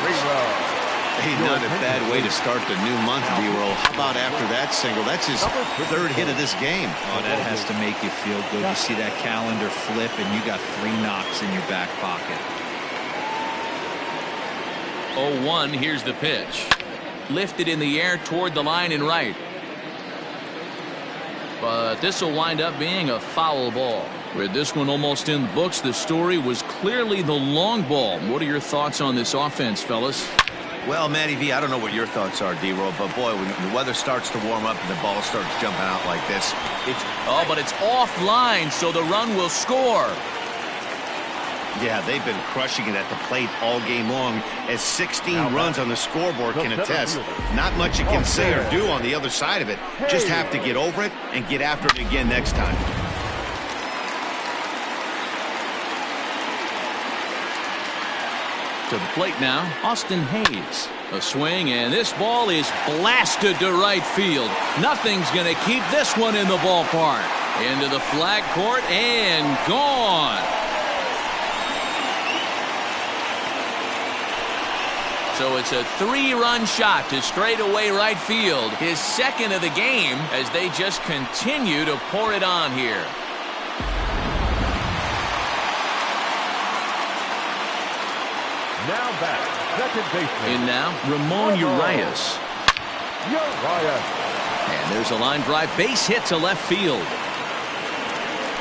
Hey, not a bad way to start the new month, D-Roll. How about after that single? That's his 3rd hit of this game. Oh, that has to make you feel good. You see that calendar flip, and you got 3 knocks in your back pocket. 0-1, here's the pitch. Lifted in the air toward the line and right. But this will wind up being a foul ball. With this one almost in the books, the story was clearly the long ball. What are your thoughts on this offense, fellas? Well, Matty V, I don't know what your thoughts are, D-Roll, but boy, when the weather starts to warm up and the ball starts jumping out like this, but it's offline, so the run will score. Yeah, they've been crushing it at the plate all game long, as 16 runs on the scoreboard can attest. Not much you can say or do on the other side of it. Just have to get over it and get after it again next time. To the plate now, Austin Hayes. A swing, and this ball is blasted to right field. Nothing's going to keep this one in the ballpark. Into the flag court and gone. So it's a 3-run shot to straightaway right field. His second of the game as they just continue to pour it on here. Now back, second baseman. In now, Ramon Urias. Urias. And there's a line drive base hit to left field.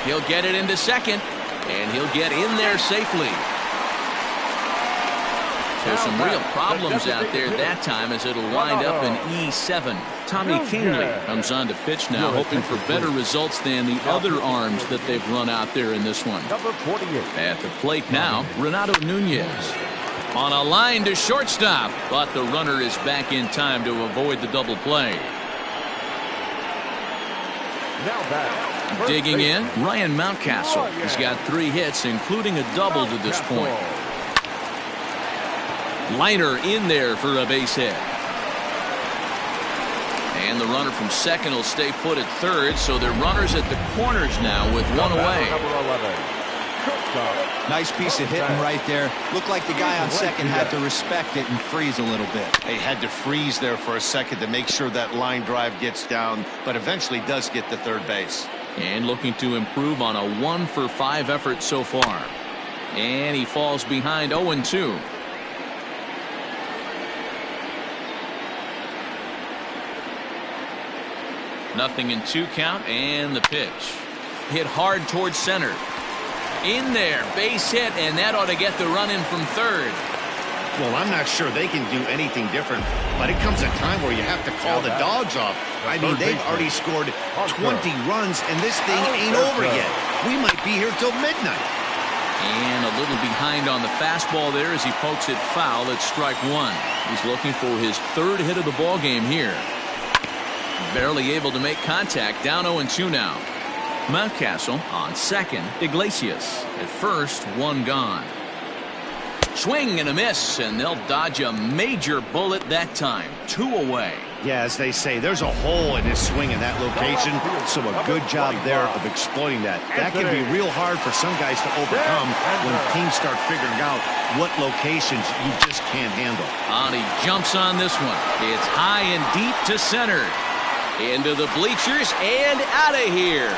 He'll get it into second, and he'll get in there safely. There's some real problems out there that time as it'll wind up in E7. Tommy Kingley comes on to pitch now, hoping for better results than the other arms that they've run out there in this one. Number 48. At the plate now, Renato Nunez. On a line to shortstop, but the runner is back in time to avoid the double play. Now back. Digging in, Ryan Mountcastle. He's got 3 hits, including a double to this point. Liner in there for a base hit. And the runner from second will stay put at third, so they're runners at the corners now with one away. Nice piece of hitting right there. Looked like the guy on second had to respect it and freeze a little bit. They had to freeze there for a second to make sure that line drive gets down, but eventually does get to third base. And looking to improve on a 1-for-5 effort so far. And he falls behind 0-2. Nothing in 2 count, and the pitch. Hit hard towards center. In there, base hit, and that ought to get the run in from third. Well, I'm not sure they can do anything different, but it comes a time where you have to call the dogs off. I mean, they've already scored 20 runs, and this thing ain't over yet. We might be here till midnight. And a little behind on the fastball there as he pokes it foul at strike 1. He's looking for his 3rd hit of the ball game here. Barely able to make contact, down 0-2 now. Mountcastle on second, Iglesias at first, 1 gone. Swing and a miss, and they'll dodge a major bullet that time. 2 away. Yeah, as they say, there's a hole in his swing in that location, so a good job there of exploiting that. That can be real hard for some guys to overcome when teams start figuring out what locations you just can't handle. And he jumps on this one. It's high and deep to center. Into the bleachers and out of here.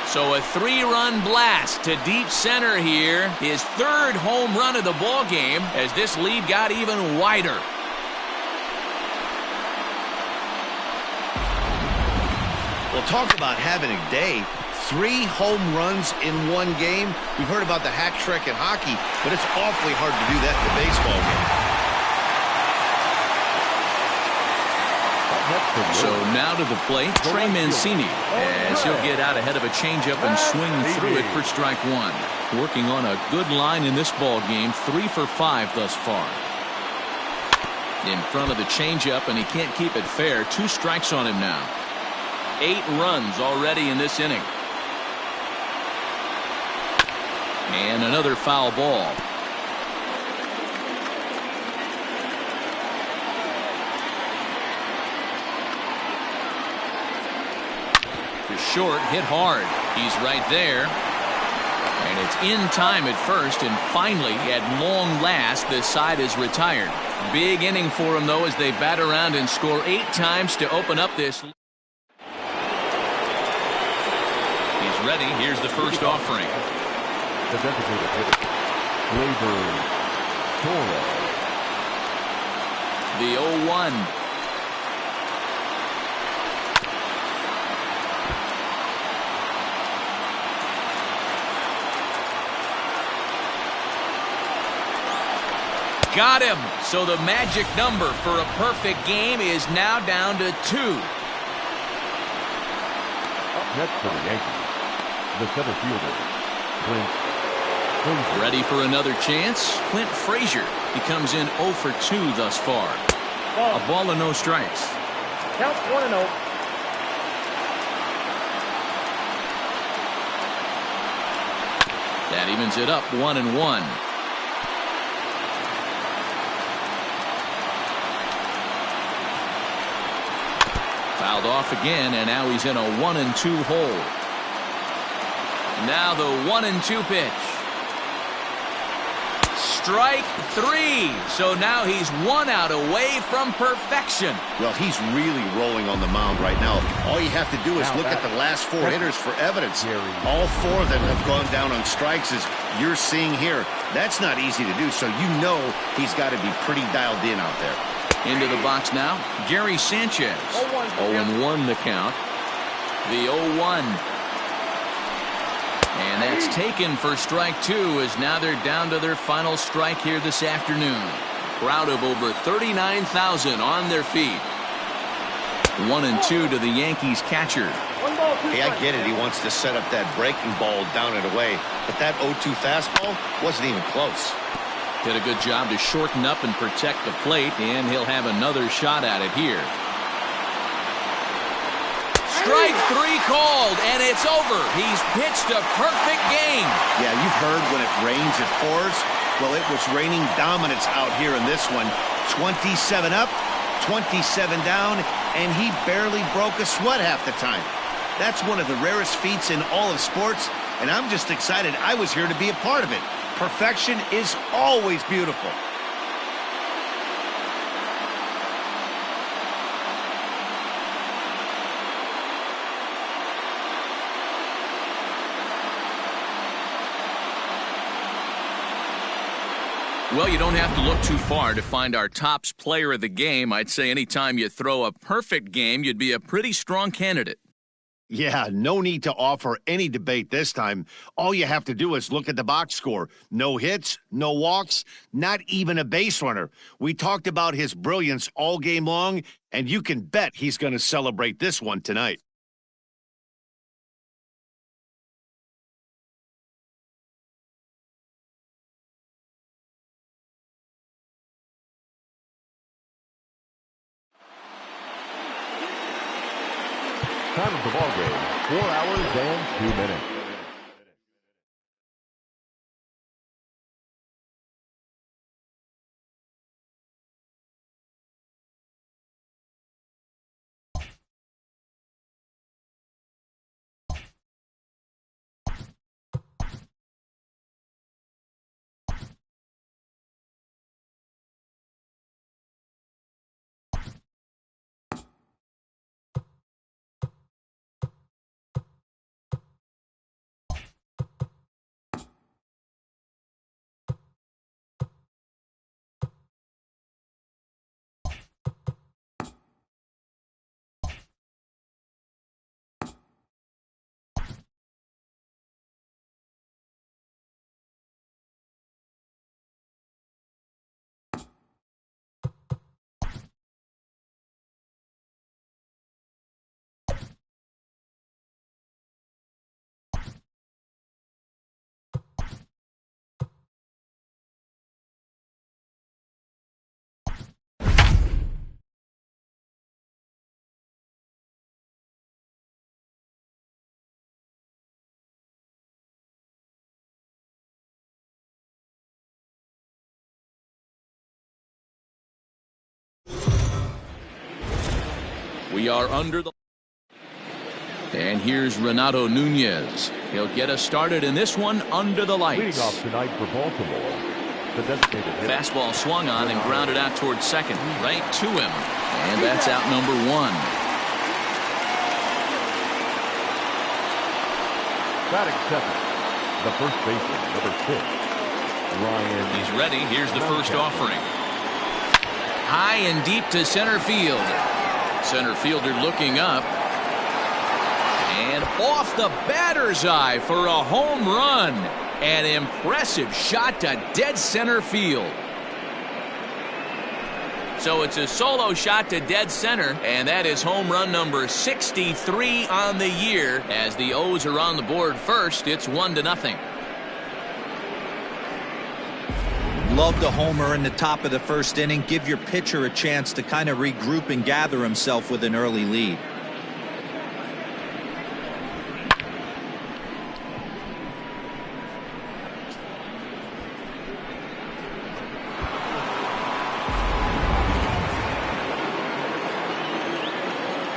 So a 3-run blast to deep center here. His 3rd home run of the ball game as this lead got even wider. Well, talk about having a day. 3 home runs in 1 game. We've heard about the hat trick in hockey, but it's awfully hard to do that in a baseball game. So now to the plate, Trey Mancini, as he'll get out ahead of a changeup and swing through it for strike 1. Working on a good line in this ball game, 3 for 5 thus far. In front of the changeup, and he can't keep it fair. 2 strikes on him now. 8 runs already in this inning. And another foul ball. To short, hit hard. He's right there. And it's in time at first, and finally, at long last, this side is retired. Big inning for him, though, as they bat around and score 8 times to open up this. He's ready. Here's the first offering. The designated hitter, Gleyber Torres. The 0-1. Got him. So the magic number for a perfect game is now down to 2. Up next for the Yankees, the center fielder, Clint Frazier. Ready for another chance? Clint Frazier. He comes in 0 for 2 thus far. A ball and no strikes. Count 1-0. Evens it up 1-1. Fouled off again, and now he's in a 1-2 hole. Now the 1-2 pitch. Strike 3. So now he's 1 out away from perfection. Well, he's really rolling on the mound right now. All you have to do is look at the last 4 hitters for evidence. All 4 of them have gone down on strikes, as you're seeing here. That's not easy to do, so you know he's got to be pretty dialed in out there. Into the box now, Gary Sanchez. 0-1 the count. The 0-1. And that's taken for strike 2, as now they're down to their final strike here this afternoon. Crowd of over 39,000 on their feet. 1-2 to the Yankees catcher. Hey, I get it. He wants to set up that breaking ball down and away, but that 0-2 fastball wasn't even close. Did a good job to shorten up and protect the plate, and he'll have another shot at it here. Strike 3 called, and it's over. He's pitched a perfect game. Yeah, you've heard when it rains, it pours. Well, it was raining dominance out here in this one. 27 up, 27 down, and he barely broke a sweat half the time. That's one of the rarest feats in all of sports, and I'm just excited I was here to be a part of it. Perfection is always beautiful. Well, you don't have to look too far to find our tops player of the game. I'd say anytime you throw a perfect game, you'd be a pretty strong candidate. Yeah, no need to offer any debate this time. All you have to do is look at the box score. No hits, no walks, not even a base runner. We talked about his brilliance all game long, and you can bet he's going to celebrate this one tonight. Time of the ball game, 4 hours and 2 minutes. We are under the... And here's Renato Nunez. He'll get us started in this one under the lights. Leading off tonight for Baltimore, the designated hitter. Fastball swung on and grounded out towards second. Right to him. And that's out number 1. Batting second, the first baseman, number 6, Ryan. He's ready. Here's the first offering. High and deep to center field. Center fielder looking up. And off the batter's eye for a home run. An impressive shot to dead center field. So it's a solo shot to dead center, and that is home run number 63 on the year. As the O's are on the board first, it's 1-0. Love the homer in the top of the first inning. Give your pitcher a chance to kind of regroup and gather himself with an early lead.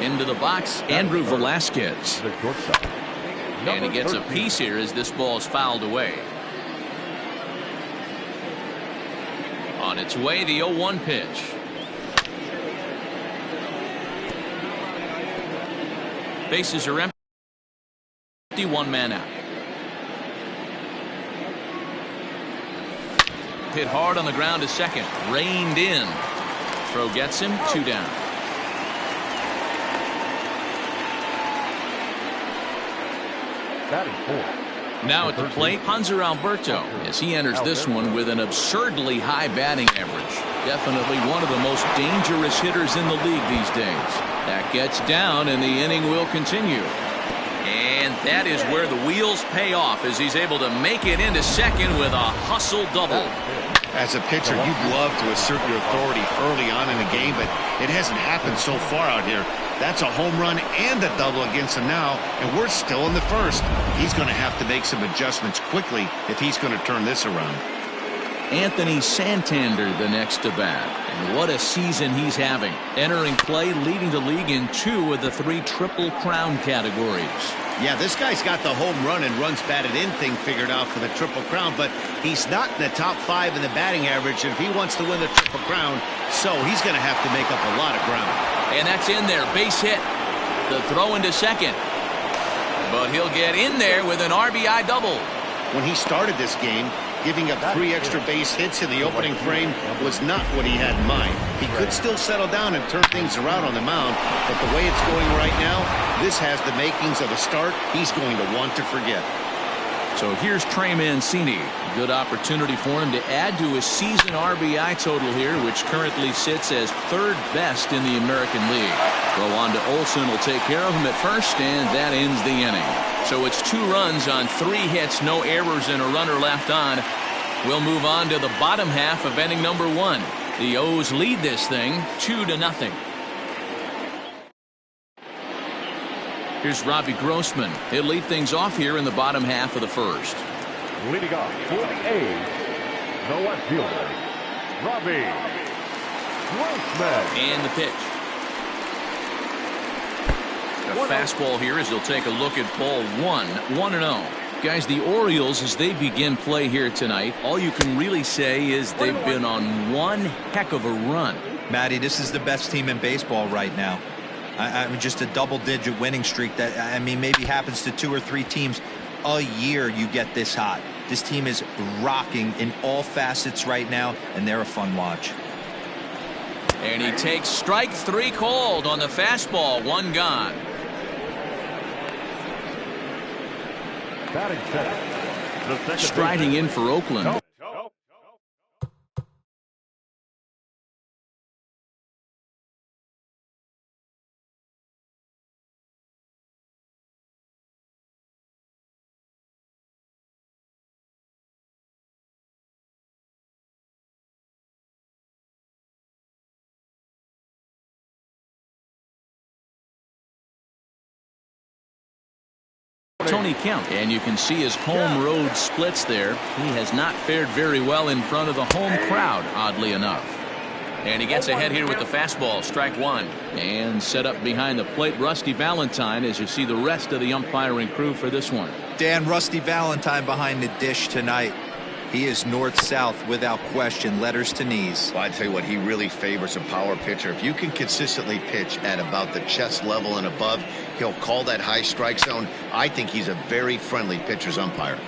Into the box, Andrew Velasquez. The shortstop. And he gets a 13. piece here as this ball is fouled away. On its way, the 0-1 pitch. Bases are empty. 1 man out. Hit hard on the ground to second. Reined in. Throw gets him. 2 down. Batting fourth. Now at the plate, Hanser Alberto, as he enters this one with an absurdly high batting average. Definitely one of the most dangerous hitters in the league these days. That gets down, and the inning will continue. And that is where the wheels pay off as he's able to make it into second with a hustle double. As a pitcher, you'd love to assert your authority early on in the game, but it hasn't happened so far out here. That's a home run and a double against him now, and we're still in the first. He's going to have to make some adjustments quickly if he's going to turn this around. Anthony Santander the next to bat. And what a season he's having. Entering play, leading the league in 2 of the 3 Triple Crown categories. Yeah, this guy's got the home run and runs batted in thing figured out for the Triple Crown, but he's not in the top 5 in the batting average, and if he wants to win the Triple Crown, so he's going to have to make up a lot of ground. And that's in there. Base hit. The throw into second. But he'll get in there with an RBI double. When he started this game, giving up 3 extra base hits in the opening frame was not what he had in mind. He could still settle down and turn things around on the mound, but the way it's going right now, this has the makings of a start he's going to want to forget. So here's Trey Mancini. Good opportunity for him to add to his season RBI total here, which currently sits as 3rd best in the American League. Throw on to Olsen will take care of him at first, and that ends the inning. So it's 2 runs on 3 hits, no errors, and a runner left on. We'll move on to the bottom half of inning number 1. The O's lead this thing 2-0. Here's Robbie Grossman. He'll lead things off here in the bottom half of the first. Leading off for the A's, the left fielder, Robbie Grossman. And the pitch. A fastball here as he'll take a look at ball 1, 1-0. Guys, the Orioles, as they begin play here tonight, all you can really say is they've been on one heck of a run. Matty, this is the best team in baseball right now. I mean, just a double-digit winning streak that, I mean, maybe happens to 2 or 3 teams a year you get this hot. This team is rocking in all facets right now, and they're a fun watch. And he takes strike 3 called on the fastball. 1 gone. Batting second, the second Striding in for Oakland. Tony Kemp, and you can see his home road splits there. He has not fared very well in front of the home crowd, oddly enough. And he gets ahead here with the fastball, strike 1. And set up behind the plate, Rusty Valentine, as you see the rest of the umpiring crew for this one. Dan, Rusty Valentine behind the dish tonight. He is north-south without question, letters to knees. Well, I tell you what, he really favors a power pitcher. If you can consistently pitch at about the chest level and above, he'll call that high strike zone. I think he's a very friendly pitcher's umpire.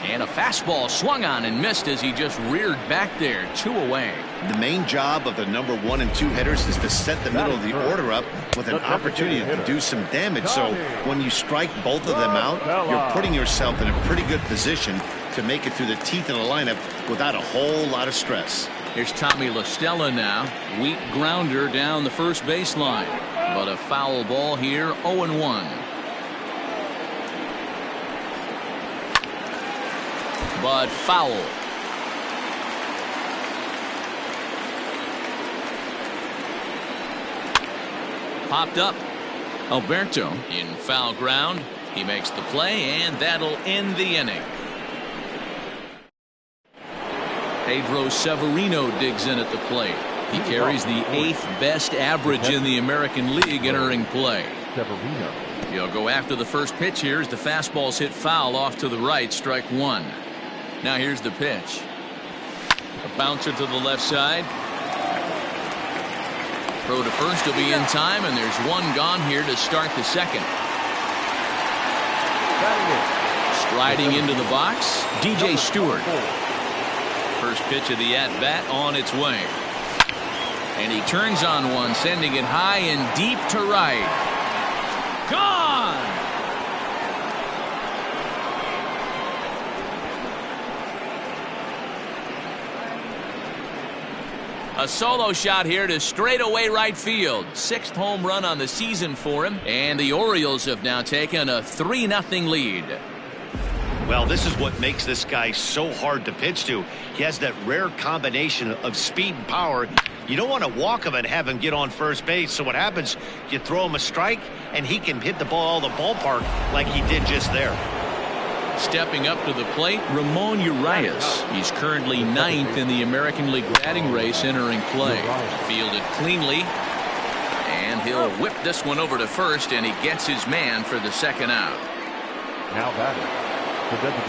And a fastball swung on and missed as he just reared back there. 2 away. The main job of the number 1 and 2 hitters is to set the middle of the order up with an opportunity to do some damage. So when you strike both of them out, you're putting yourself in a pretty good position to make it through the teeth of the lineup without a whole lot of stress. Here's Tommy La Stella now. Weak grounder down the first baseline. But a foul ball here, 0-1. But foul. Popped up. Alberto in foul ground. He makes the play, and that'll end the inning. Pedro Severino digs in at the plate. He carries the 8th best average in the American League entering play. Severino. He'll go after the first pitch here as the fastball's hit foul off to the right, strike one. Now here's the pitch. A bouncer to the left side. Throw to first will be in time, and there's one gone here to start the second. Striding into the box, DJ Stewart. First pitch of the at-bat on its way. And he turns on one, sending it high and deep to right. Gone! A solo shot here to straightaway right field. 6th home run on the season for him. And the Orioles have now taken a 3-0 lead. Well, this is what makes this guy so hard to pitch to. He has that rare combination of speed and power. You don't want to walk him and have him get on first base. So what happens, you throw him a strike, and he can hit the ball the ballpark like he did just there. Stepping up to the plate, Ramon Urias. He's currently 9th in the American League batting race entering play. Fielded cleanly. And he'll whip this one over to first, and he gets his man for the second out. Now batting.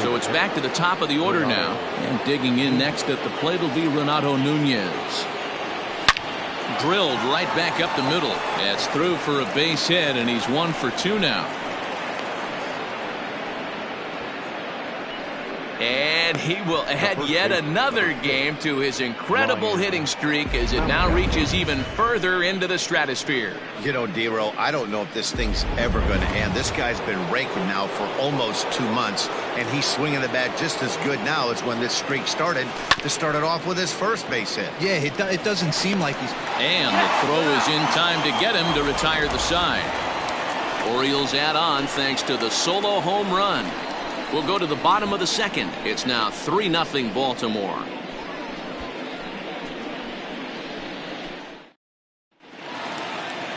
So it's back to the top of the order now. And digging in next at the plate will be Renato Nunez. Drilled right back up the middle. That's through for a base hit, and he's 1 for 2 now. And he will add yet another game to his incredible hitting streak as it now reaches even further into the stratosphere. You know, D-Row, I don't know if this thing's ever going to end. This guy's been raking now for almost 2 months, and he's swinging the bat just as good now as when this streak started. To start it off with his first base hit. Yeah, it doesn't seem like he's... And the throw is in time to get him to retire the side. Orioles add on thanks to the solo home run. We'll go to the bottom of the second. It's now 3-0 Baltimore.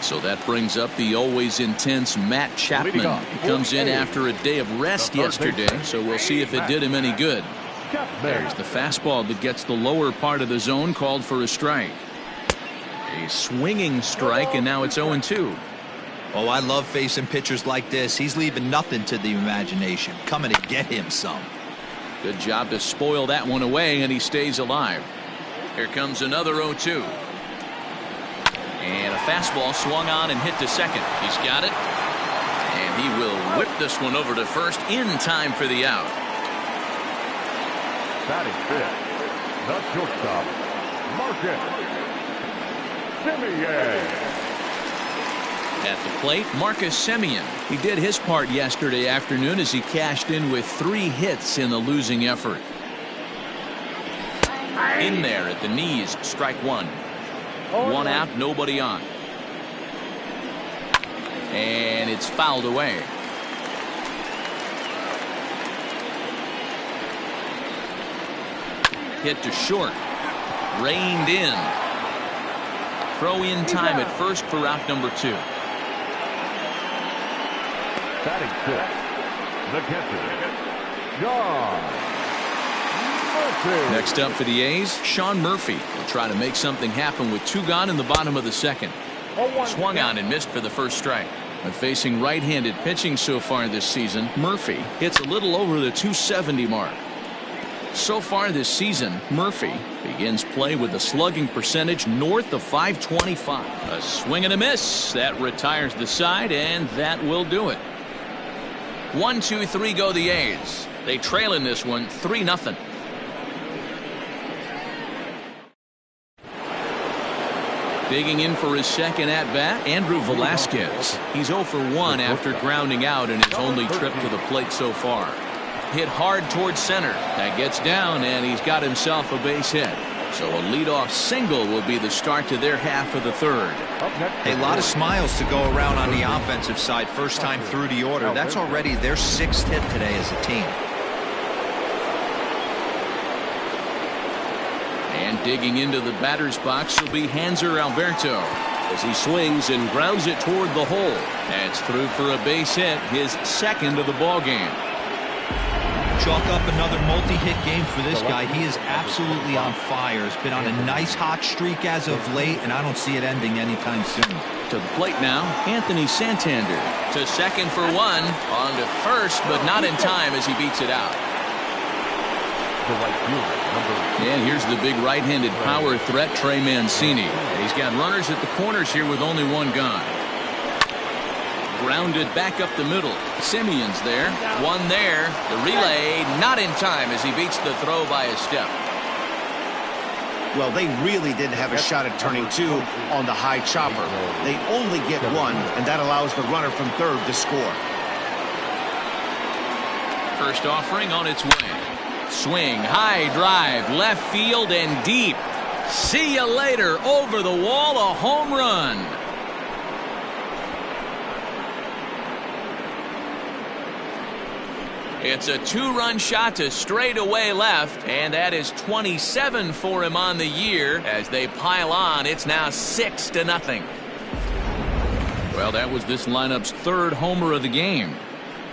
So that brings up the always intense Matt Chapman. He comes in after a day of rest yesterday, so we'll see if it did him any good. There's the fastball that gets the lower part of the zone, called for a strike. A swinging strike, and now it's 0-2. Oh, I love facing pitchers like this. He's leaving nothing to the imagination. Coming to get him some. Good job to spoil that one away, and he stays alive. Here comes another 0-2. And a fastball swung on and hit to second. He's got it. And he will whip this one over to first in time for the out. Batting fifth, the shortstop, Marcus Semien. At the plate, Marcus Semien. He did his part yesterday afternoon as he cashed in with 3 hits in the losing effort. In there at the knees, strike one. 1 out, nobody on. And it's fouled away. Hit to short. Reined in. Throw in time at first for out number 2. Batting fifth, the catcher, John Murphy. Next up for the A's, Sean Murphy will try to make something happen with 2 gone in the bottom of the second. Swung on and missed for the first strike. But facing right-handed pitching so far this season, Murphy hits a little over the 270 mark. So far this season, Murphy begins play with a slugging percentage north of .525. A swing and a miss. That retires the side, and that will do it. 1, 2, 3 go the A's. They trail in this one 3-0. Digging in for his second at-bat, Andrew Velasquez. He's 0 for 1 after grounding out in his only trip to the plate so far. Hit hard towards center. That gets down, and he's got himself a base hit. So a leadoff single will be the start to their half of the third. A lot of smiles to go around on the offensive side. First time through the order. That's already their 6th hit today as a team. And digging into the batter's box will be Hanser Alberto as he swings and grounds it toward the hole. That's through for a base hit, his 2nd of the ball game. Chalk up another multi-hit game for this guy. He is absolutely on fire. He's been on a nice hot streak as of late, and I don't see it ending anytime soon. To the plate now, Anthony Santander. To second for one. On to first, but not in time as he beats it out. And here's the big right-handed power threat, Trey Mancini. And he's got runners at the corners here with only one gone. Grounded back up the middle. Simeon's there. One there. The relay not in time as he beats the throw by a step. Well, they really didn't have a shot at turning two on the high chopper. They only get one, and that allows the runner from third to score. First offering on its way. Swing, high drive, left field and deep. See you later. Over the wall, a home run. It's a two-run shot to straightaway left, and that is 27 for him on the year. As they pile on, it's now 6-0. Well, that was this lineup's third homer of the game.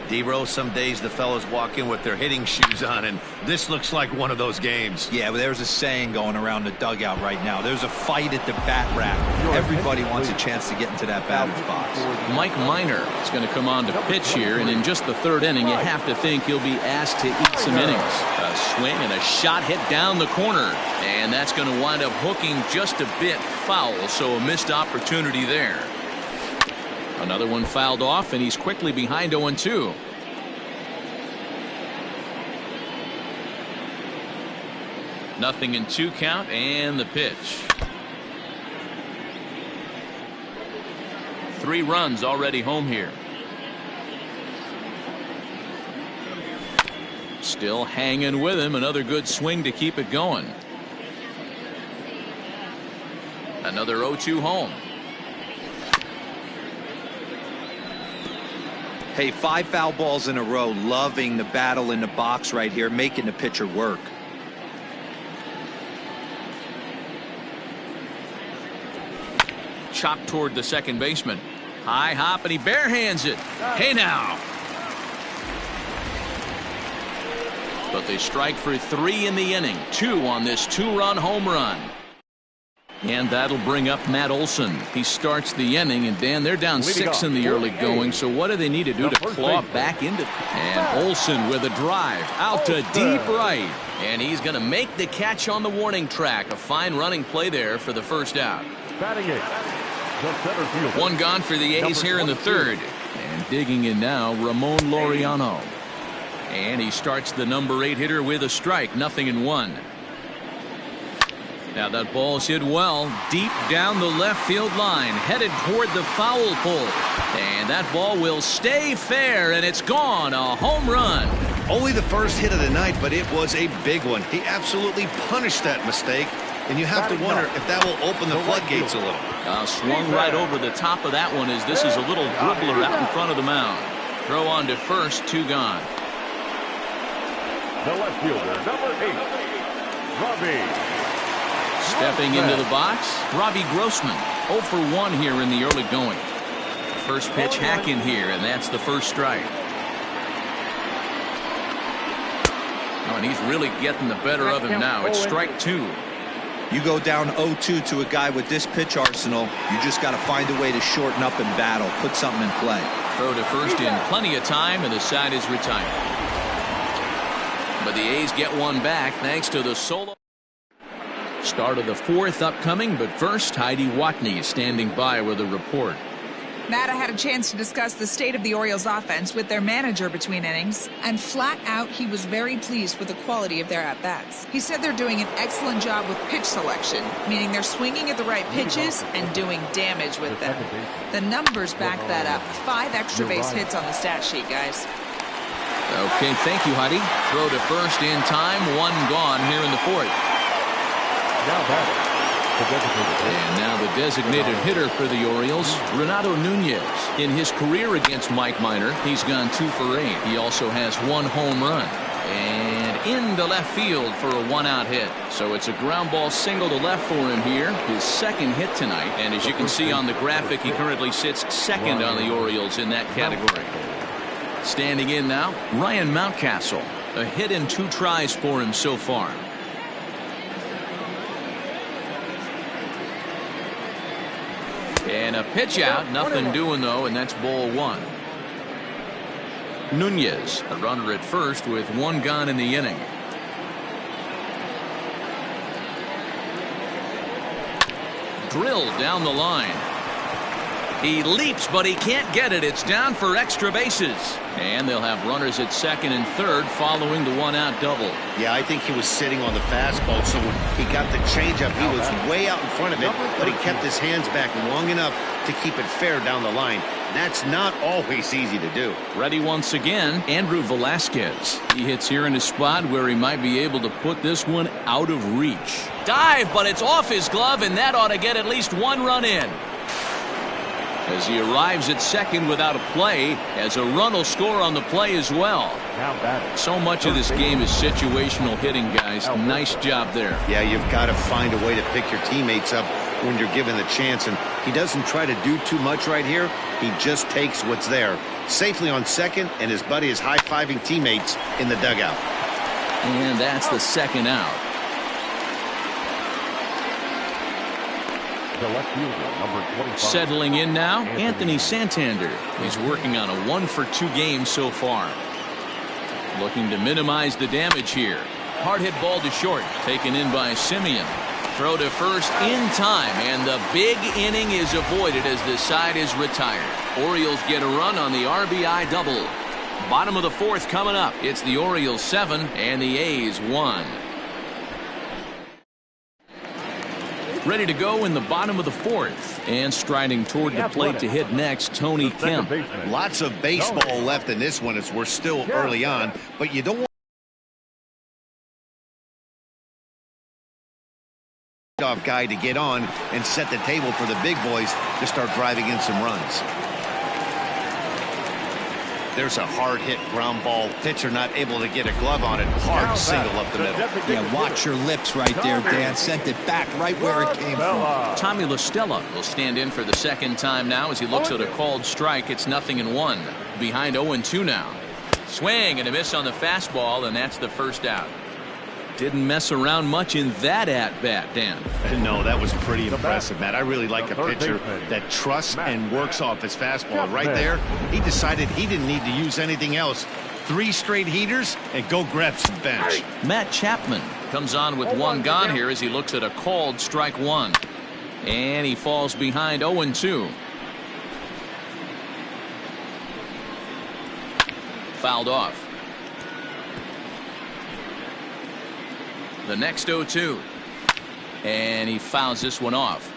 D-Rose, some days the fellas walk in with their hitting shoes on, and this looks like one of those games. Yeah, but there's a saying going around the dugout right now. There's a fight at the bat rack. Everybody wants a chance to get into that batter's box. Mike Minor is going to come on to pitch here, and in just the third inning, you have to think he'll be asked to eat some innings. A swing and a shot hit down the corner, and that's going to wind up hooking just a bit foul, so a missed opportunity there. Another one fouled off, and he's quickly behind 0-2. Nothing in 2 count, and the pitch. 3 runs already home here. Still hanging with him. Another good swing to keep it going. Another 0-2 home. Hey, 5 foul balls in a row. Loving the battle in the box right here, making the pitcher work. Chopped toward the second baseman. High hop, and he barehands it. Hey now. But they strike for 3 in the inning. 2 on this 2-run home run. And that'll bring up Matt Olson. He starts the inning, and Dan, they're down 6 in the early going, so what do they need to do to claw back into it? And Olson with a drive out to deep right. And he's going to make the catch on the warning track. A fine running play there for the first out. One gone for the A's here in the third. And digging in now, Ramon Laureano. And he starts the number 8 hitter with a strike. 0-1. Now that ball's hit well, deep down the left field line, headed toward the foul pole. And that ball will stay fair, and it's gone. A home run. Only the first hit of the night, but it was a big one. He absolutely punished that mistake, and you have to wonder if that will open the floodgates a little. Swung right over the top of that one as this is a little dribbler out in front of the mound. Throw on to first, 2 gone. The left fielder, number 8, Robbie. Stepping into the box, Robbie Grossman. 0 for 1 here in the early going. First pitch hacking here, and that's the first strike. Oh, and he's really getting the better of him now. It's strike 2. You go down 0-2 to a guy with this pitch arsenal, you just got to find a way to shorten up and battle, put something in play. Throw to first in plenty of time, and the side is retired. But the A's get one back thanks to the solo. Start of the 4th upcoming, but first, Heidi Watney standing by with a report. Matt, I had a chance to discuss the state of the Orioles offense with their manager between innings, and flat out he was very pleased with the quality of their at-bats. He said they're doing an excellent job with pitch selection, meaning they're swinging at the right pitches and doing damage with them. The numbers back that up. 5 extra base hits on the stat sheet, guys. Okay, thank you, Heidi. Throw to first in time, 1 gone here in the 4th. And now the designated hitter for the Orioles, Renato Nunez. In his career against Mike Minor, he's gone 2 for 8. He also has 1 home run. And into left field for a 1-out hit. So it's a ground ball single to left for him here. His 2nd hit tonight. And as you can see on the graphic, he currently sits 2nd on the Orioles in that category. Standing in now, Ryan Mountcastle. A hit in 2 tries for him so far. And a pitch out, nothing doing though, and that's ball 1. Nunez, a runner at first with 1 gone in the inning. Drilled down the line. He leaps, but he can't get it. It's down for extra bases. And they'll have runners at second and third following the 1-out double. Yeah, I think he was sitting on the fastball, so when he got the changeup, he was way out in front of it, but he kept his hands back long enough to keep it fair down the line. That's not always easy to do. Ready once again, Andrew Velasquez. He hits here in a spot where he might be able to put this one out of reach. Dive, but it's off his glove, and that ought to get at least 1 run in. As he arrives at second without a play, as a run will score on the play as well. So much of this game is situational hitting, guys. Nice job there. Yeah, you've got to find a way to pick your teammates up when you're given the chance, and he doesn't try to do too much right here. He just takes what's there. Safely on second, and his buddy is high-fiving teammates in the dugout. And that's the 2nd out. The left fielder, number 25. Settling in now, Anthony Santander. He's working on a 1-for-2 game so far. Looking to minimize the damage here. Hard hit ball to short, taken in by Semien. Throw to first in time, and the big inning is avoided as the side is retired. Orioles get a run on the RBI double. Bottom of the 4th coming up. It's the Orioles 7 and the A's 1. Ready to go in the bottom of the 4th. And striding toward the plate to hit next, Tony Kemp. Lots of baseball left in this one as we're still early on, but you don't want off guy to get on and set the table for the big boys to start driving in some runs. There's a hard hit ground ball. Pitcher not able to get a glove on it. Hard single up the middle. Yeah, watch your lips right there, Dan. Sent it back right where it came from. Tommy La Stella will stand in for the 2nd time now as he looks at a called strike. It's 0-1. Behind 0-2 now. Swing and a miss on the fastball, and that's the 1st out. Didn't mess around much in that at-bat, Dan. No, that was pretty impressive, Matt. I really like a pitcher that trusts and works off his fastball. Right there, he decided he didn't need to use anything else. 3 straight heaters and go grab some bench. Matt Chapman comes on with 1 gone here as he looks at a called strike 1. And he falls behind 0-2. Fouled off. The next 0-2. And he fouls this one off.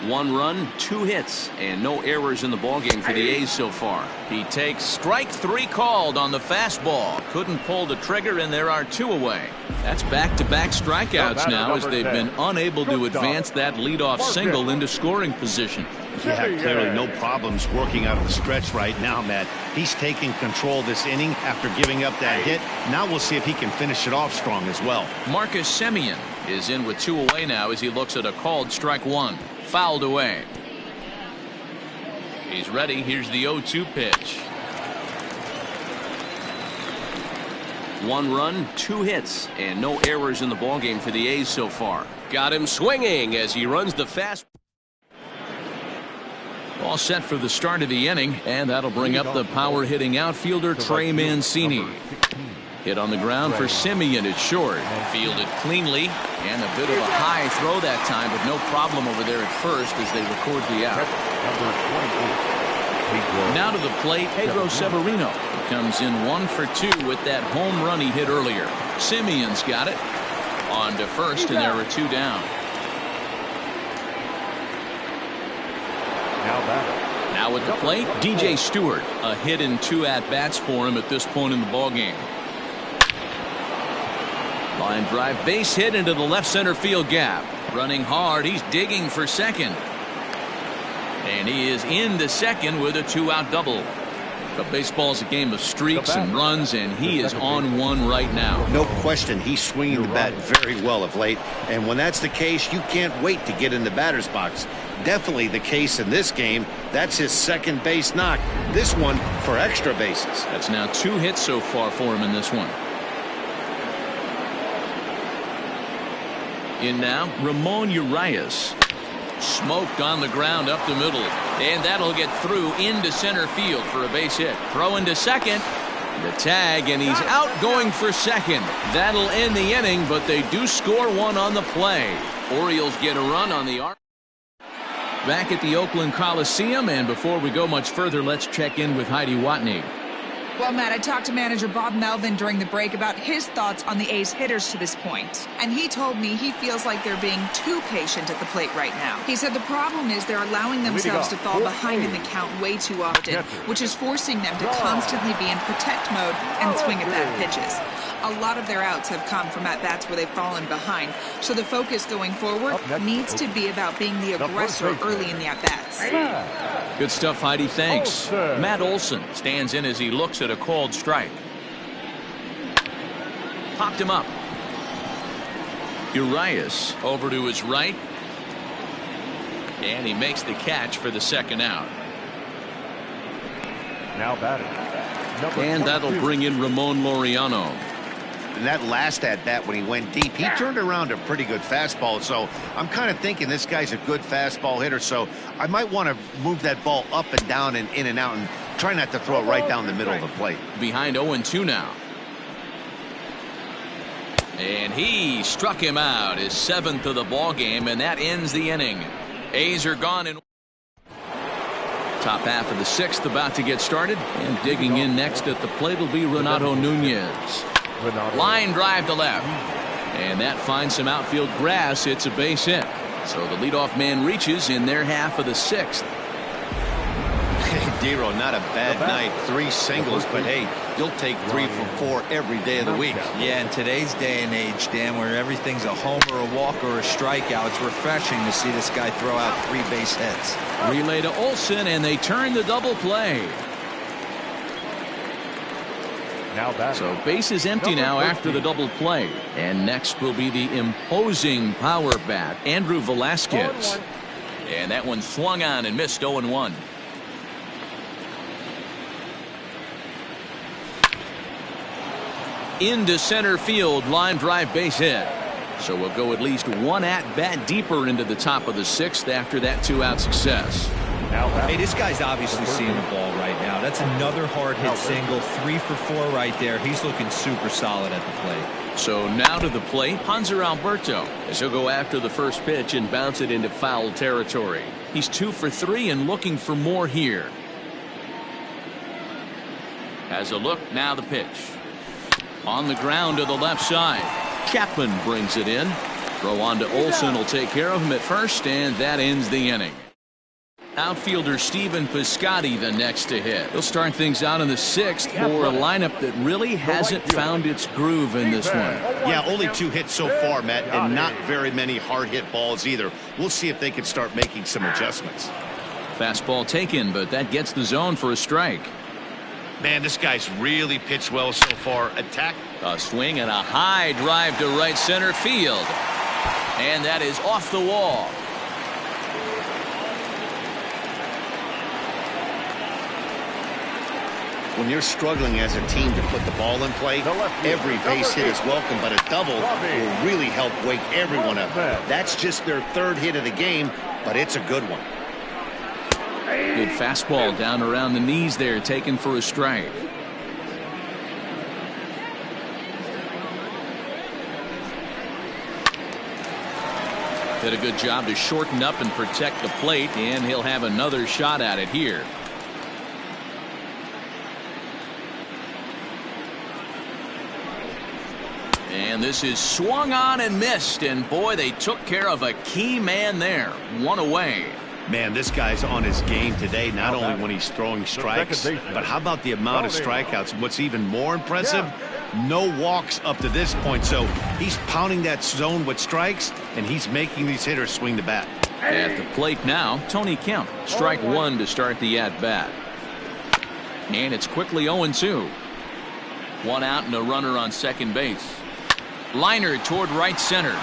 1 run, 2 hits, and no errors in the ballgame for the A's so far. He takes strike 3 called on the fastball. Couldn't pull the trigger, and there are 2 away. That's back-to-back strikeouts now as they've been unable to advance that leadoff single into scoring position. Yeah, clearly no problems working out of the stretch right now, Matt. He's taking control this inning after giving up that hit. Now we'll see if he can finish it off strong as well. Marcus Semien is in with 2 away now as he looks at a called strike 1. Fouled away. He's ready. Here's the 0-2 pitch. 1 run, 2 hits, and no errors in the ballgame for the A's so far. Got him swinging as he runs the fast. All set for the start of the inning, and that'll bring up the power hitting outfielder Trey Mancini. Hit on the ground for Semien at short. Fielded cleanly, and a bit of a high throw that time, but no problem over there at first as they record the out. Now to the plate, Pedro Severino. He comes in 1 for 2 with that home run he hit earlier. Semien's got it. On to first, and there are 2 down. Now at the plate, DJ Stewart. A hit in 2 at-bats for him at this point in the ballgame. Line drive base hit into the left center field gap. Running hard, he's digging for second. And he is into second with a 2-out double. But baseball's a game of streaks and runs, and he is on one right now. No question, he's swinging the bat very well of late. And when that's the case, you can't wait to get in the batter's box. Definitely the case in this game. That's his second base knock. This one for extra bases. That's now 2 hits so far for him in this one. In now, Ramon Urias. Smoked on the ground up the middle. And that'll get through into center field for a base hit. Throw into second. The tag, and he's out going for second. That'll end the inning, but they do score one on the play. Orioles get a run on the arc. Back at the Oakland Coliseum, and before we go much further, let's check in with Heidi Watney. Well, Matt, I talked to manager Bob Melvin during the break about his thoughts on the A's hitters to this point. And he told me he feels like they're being too patient at the plate right now. He said the problem is they're allowing themselves to fall behind in the count way too often, which is forcing them to constantly be in protect mode and swing at bad pitches. A lot of their outs have come from at-bats where they've fallen behind. So the focus going forward needs to be about being the aggressor early in the at-bats. Good stuff, Heidi. Thanks. Matt Olson stands in as he looks at a called strike. Popped him up. Urias over to his right. And he makes the catch for the second out. Now batting. And that'll bring in Ramon Laureano. And that last at-bat when he went deep, he turned around a pretty good fastball. So I'm kind of thinking this guy's a good fastball hitter. So I might want to move that ball up and down and in and out and try not to throw it right down the middle of the plate. Behind 0-2 now. And he struck him out, his 7th of the ball game, and that ends the inning. A's are gone in. Top half of the 6th about to get started, and digging in next at the plate will be Renato Nunez. Line drive to left, and that finds some outfield grass. It's a base hit, so the leadoff man reaches in their half of the 6th. Dero, not a bad night. 3 singles, but hey, you'll take 3 for 4 every day of the week. Yeah, in today's day and age, Dan, where everything's a homer, a walk, or a strikeout, it's refreshing to see this guy throw out 3 base hits. Relay to Olson, and they turn the double play. So base is empty now after the double play. And next will be the imposing power bat, Andrew Velasquez. And that one swung on and missed 0-1. Into center field, line drive base hit. So we'll go at least one at-bat deeper into the top of the 6th after that 2-out success. Hey, this guy's obviously seeing the ball right now. That's another hard hit single. 3 for 4 right there. He's looking super solid at the plate. So now to the plate, Hanser Alberto, as he'll go after the first pitch and bounce it into foul territory. He's 2 for 3 and looking for more here. Has a look, now the pitch. On the ground to the left side. Chapman brings it in. Throw on to Olson will take care of him at first, and that ends the inning. Outfielder Stephen Piscotty the next to hit. He'll start things out in the 6th for a lineup that really hasn't found its groove in this one. Yeah, only 2 hits so far, Matt, and not very many hard hit balls either. We'll see if they can start making some adjustments. Fastball taken, but that gets the zone for a strike. Man, this guy's really pitched well so far. Attack. A swing and a high drive to right center field. And that is off the wall. When you're struggling as a team to put the ball in play, every base hit is welcome, but a double will really help wake everyone up. That's just their 3rd hit of the game, but it's a good one. Good fastball down around the knees there, taken for a strike. Did a good job to shorten up and protect the plate, and he'll have another shot at it here. And this is swung on and missed, and boy, they took care of a key man there. 1 away. Man, this guy's on his game today, not only when he's throwing strikes, but how about the amount of strikeouts? And what's even more impressive, no walks up to this point. So he's pounding that zone with strikes, and he's making these hitters swing the bat. At the plate now, Tony Kemp. Strike 1 to start the at-bat. And it's quickly 0-2. One out and a runner on second base. Liner toward right center.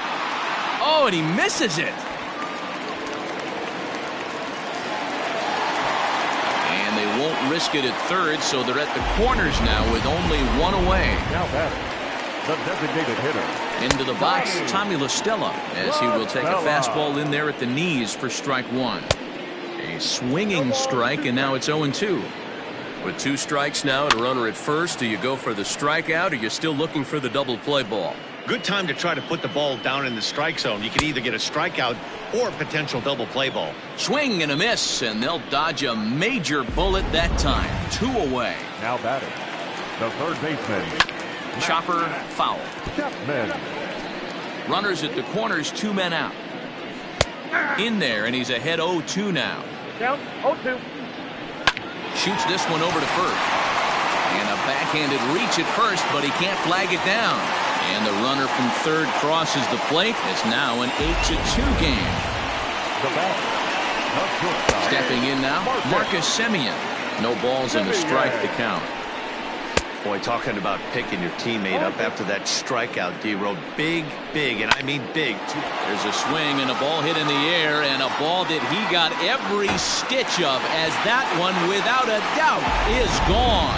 Oh, and he misses it. And they won't risk it at third, so they're at the corners now with only one away. Now batting, the designated hitter. Into the box, Tommy La Stella, as he will take a fastball in there at the knees for strike one. A swinging strike, and now it's 0-2. With 2 strikes now and a runner at first, do you go for the strikeout, or you're still looking for the double play ball? Good time to try to put the ball down in the strike zone. You can either get a strikeout or a potential double play ball. Swing and a miss, and they'll dodge a major bullet that time. 2 away. Now batting, the third baseman. Chopper foul. Chapman. Runners at the corners, 2 men out. In there, and he's ahead 0-2 now. Count 0-2. Shoots this one over to first. And a backhanded reach at first, but he can't flag it down. And the runner from third crosses the plate. It's now an 8-2 game. The bat. The shortstop. Stepping in now, Marcus Semien. No balls and a strike to count. Boy, talking about picking your teammate up after that strikeout, D-Road. Big, and I mean big. There's a swing and a ball hit in the air, and a ball that he got every stitch of, as that one, without a doubt, is gone.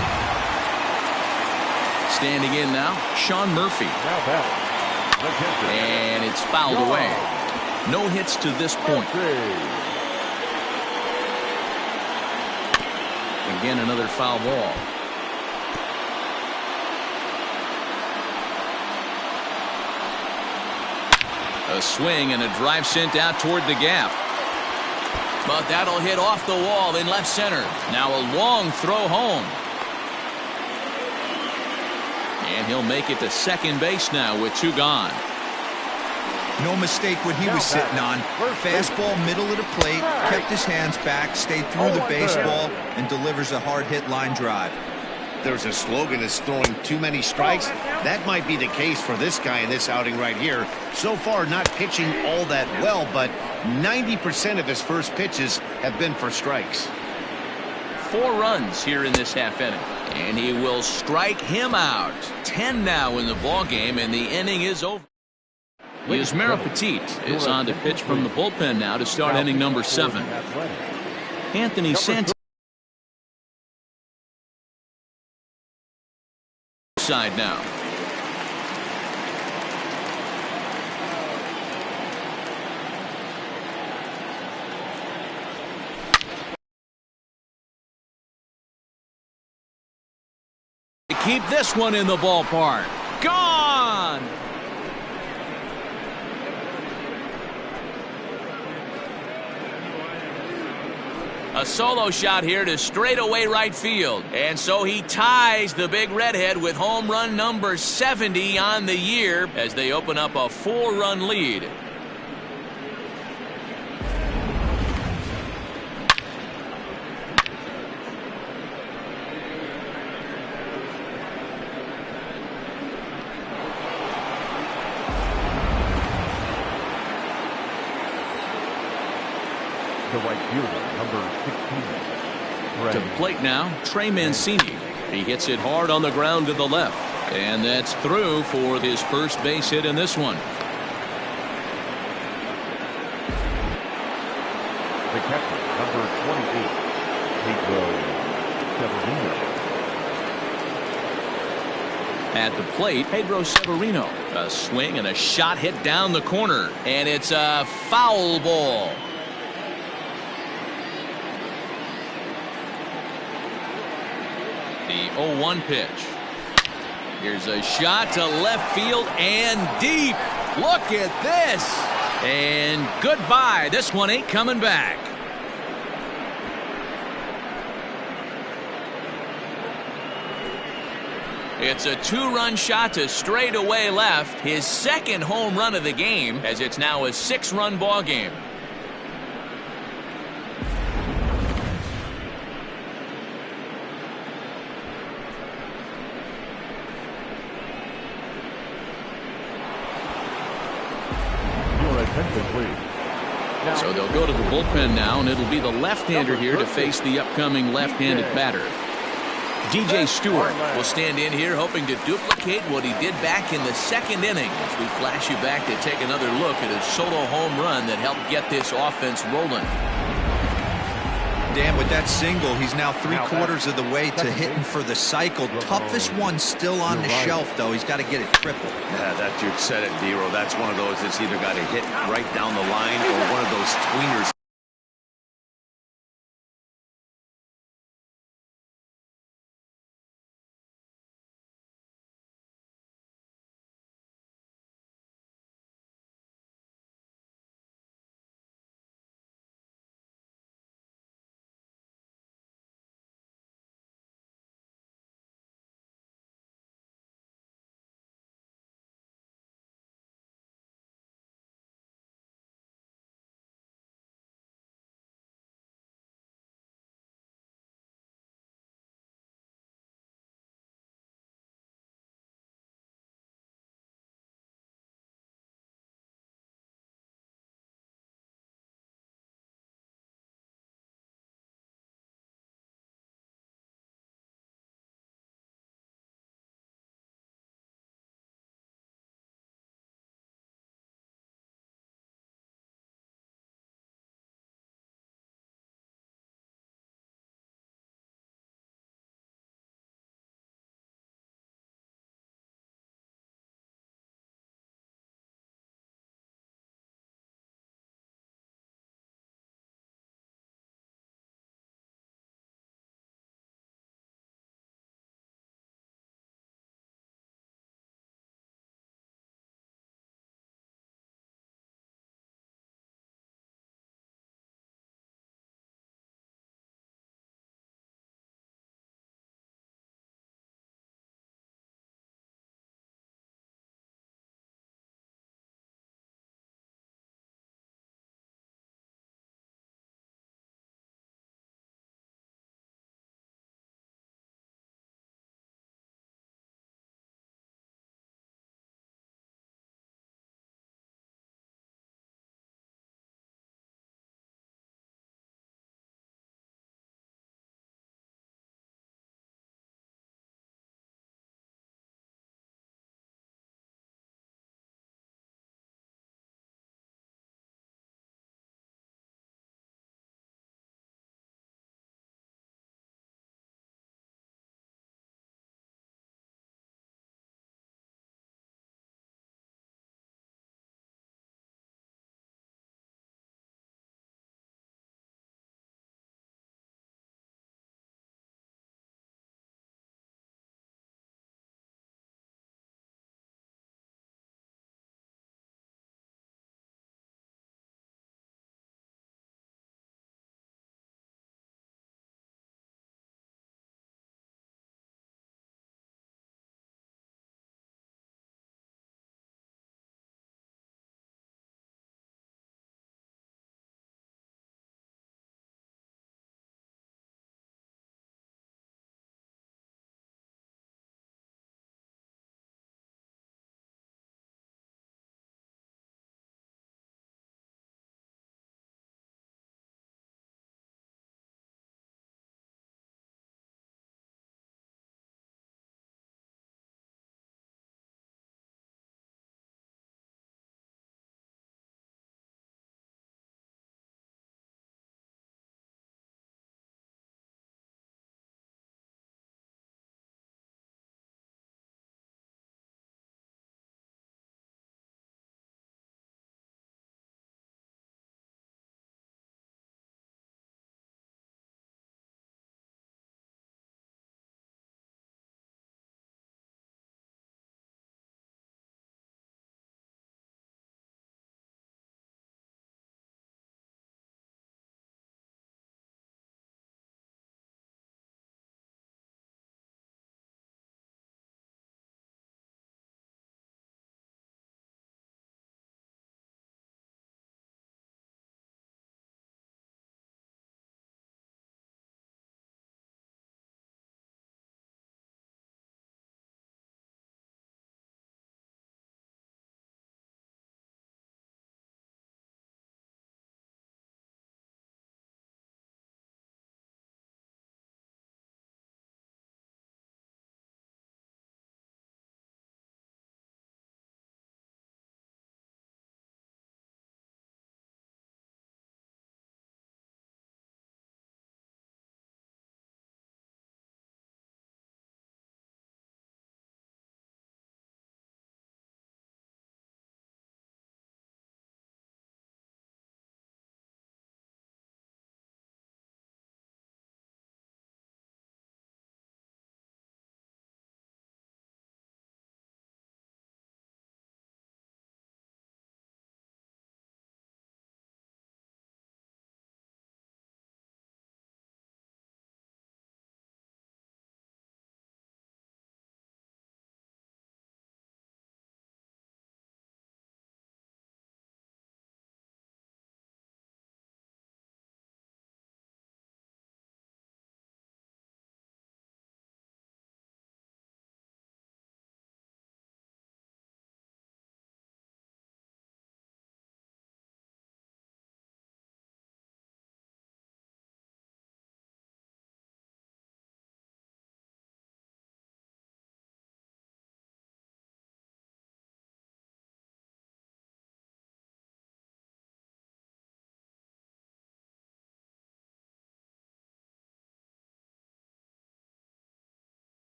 Standing in now, Sean Murphy. Now batting, the catcher. And it's fouled away. No hits to this point. Again, another foul ball. A swing and a drive sent out toward the gap. But that'll hit off the wall in left center. Now a long throw home. And he'll make it to second base now with 2 gone. No mistake what he was sitting on. Fastball middle of the plate, kept his hands back, stayed through the baseball, and delivers a hard hit line drive. There's a slogan that's throwing too many strikes. That might be the case for this guy in this outing right here. So far, not pitching all that well, but 90% of his first pitches have been for strikes. 4 runs here in this half inning. And he will strike him out. 10 now in the ball game, and the inning is over. Yusmeiro Petit is on to pitch from the bullpen now to start inning number 7. Anthony Santos side now. Keep this one in the ballpark. Gone! A solo shot here to straightaway right field. And so he ties the big redhead with home run number 70 on the year as they open up a 4-run lead. The right fielder, number 16. To the plate now, Trey Mancini. He hits it hard on the ground to the left. And that's through for his first base hit in this one. The catcher, number 28, Pedro Severino. At the plate, Pedro Severino. A swing and a shot hit down the corner. And it's a foul ball. The 0-1 pitch. Here's a shot to left field and deep. Look at this. And goodbye. This one ain't coming back. It's a 2-run shot to straightaway left. His second home run of the game, as it's now a 6-run ball game. So they'll go to the bullpen now, and it'll be the left-hander here to face the upcoming left-handed batter. DJ Stewart will stand in here hoping to duplicate what he did back in the second inning as we flash you back to take another look at a solo home run that helped get this offense rolling. Dan, with that single, he's now 3/4 of the way to hitting for the cycle. Toughest one still on the shelf, though. He's got to get it triple. Yeah, that you said it, Dero. That's one of those that's either got to hit right down the line or one of those tweeners.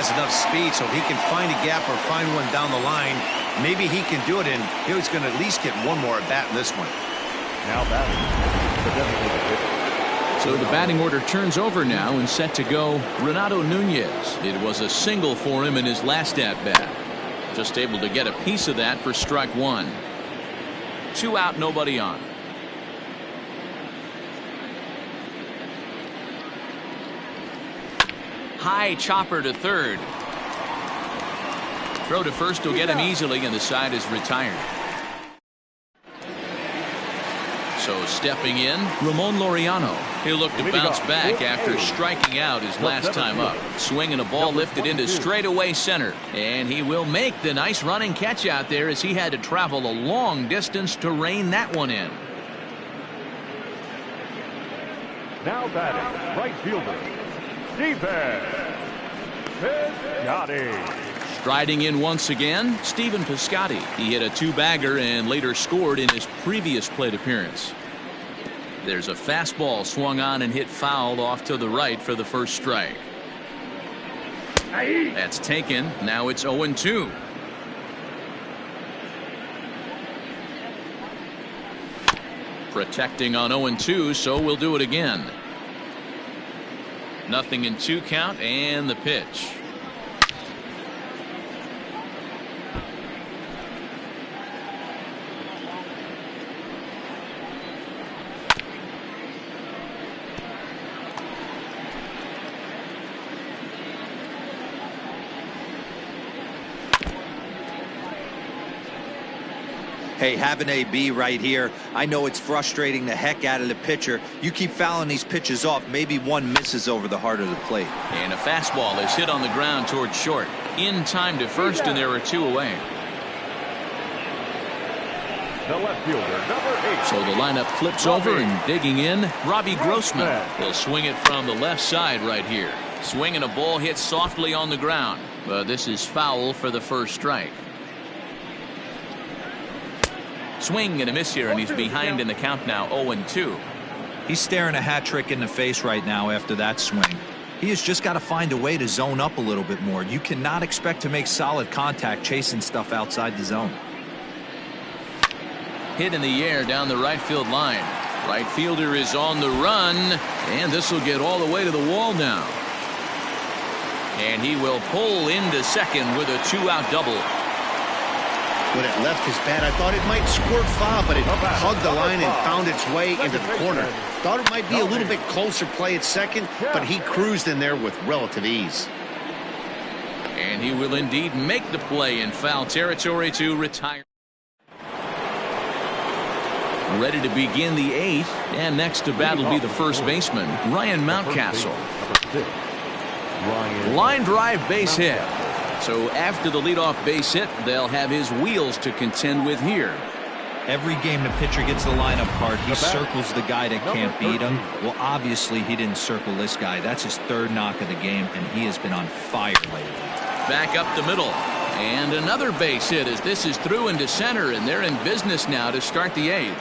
has enough speed, so if he can find a gap or find one down the line, maybe he can do it, and he's going to at least get one more at bat in this one. Now batting, the designated hitter. So the batting order turns over now and set to go Renato Nunez. It was a single for him in his last at-bat. Just able to get a piece of that for strike one. 2 out, nobody on. High chopper to third. Throw to first will get him easily, and the side is retired. So stepping in, Ramon Laureano. He'll look to bounce back after striking out his last time up. Swinging a ball lifted into straightaway center. And he will make the nice running catch out there as he had to travel a long distance to rein that one in. Now batting, right fielder, Stephen Piscotty. Striding in once again, Stephen Piscotty. He hit a 2-bagger and later scored in his previous plate appearance. There's a fastball swung on and hit foul off to the right for the first strike. That's taken. Now it's 0-2. Protecting on 0-2, so we'll do it again. 0-2 count, and the pitch. Hey, have an AB right here. I know it's frustrating the heck out of the pitcher. You keep fouling these pitches off, maybe one misses over the heart of the plate. And a fastball is hit on the ground towards short. In time to first, and there are 2 away. The left fielder, number 8. So the lineup flips over, and digging in, Robbie Grossman. He'll swing it from the left side right here. Swinging a ball hit softly on the ground. But this is foul for the first strike. Swing and a miss here, and he's behind in the count now, 0-2. He's staring a hat trick in the face right now after that swing. He has just got to find a way to zone up a little bit more. You cannot expect to make solid contact chasing stuff outside the zone. Hit in the air down the right field line. Right fielder is on the run, and this will get all the way to the wall now. And he will pull into second with a 2-out double. When it left his bat, I thought it might squirt foul, but it hugged the line and found its way into the corner. Thought it might be a little bit closer play at second, but he cruised in there with relative ease. And he will indeed make the play in foul territory to retire. Ready to begin the 8th, and next to bat will be the first baseman, Ryan Mountcastle. Line drive base hit. So after the leadoff base hit, they'll have his wheels to contend with here. Every game the pitcher gets the lineup card, he circles the guy that can't beat him. Well, obviously he didn't circle this guy. That's his 3rd knock of the game, and he has been on fire lately. Back up the middle. And another base hit as this is through into center, and they're in business now to start the 8th.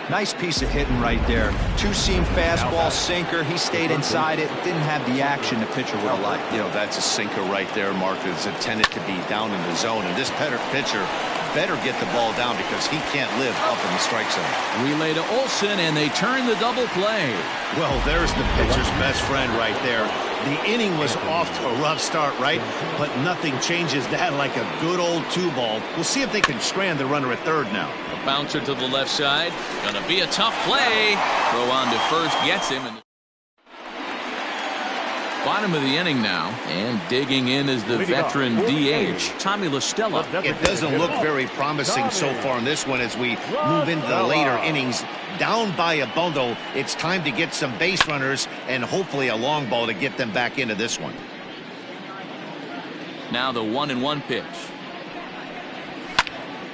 Nice piece of hitting right there. 2-seam fastball, sinker. He stayed inside it. Didn't have the action the pitcher would have liked. You know, that's a sinker right there, Mark. It's intended to be down in the zone. And this pitcher better get the ball down because he can't live up in the strike zone. Relay to Olsen, and they turn the double play. Well, there's the pitcher's best friend right there. The inning was off to a rough start, right? But nothing changes that like a good old 2-ball. We'll see if they can strand the runner at third now. A bouncer to the left side. Gonna be a tough play. Throw on to first gets him. In the bottom of the inning now, and digging in is the veteran DH, Tommy La Stella. It doesn't look very promising so far in this one as we move into the later innings. Down by a bundle, it's time to get some base runners and hopefully a long ball to get them back into this one. Now the 1-1 pitch.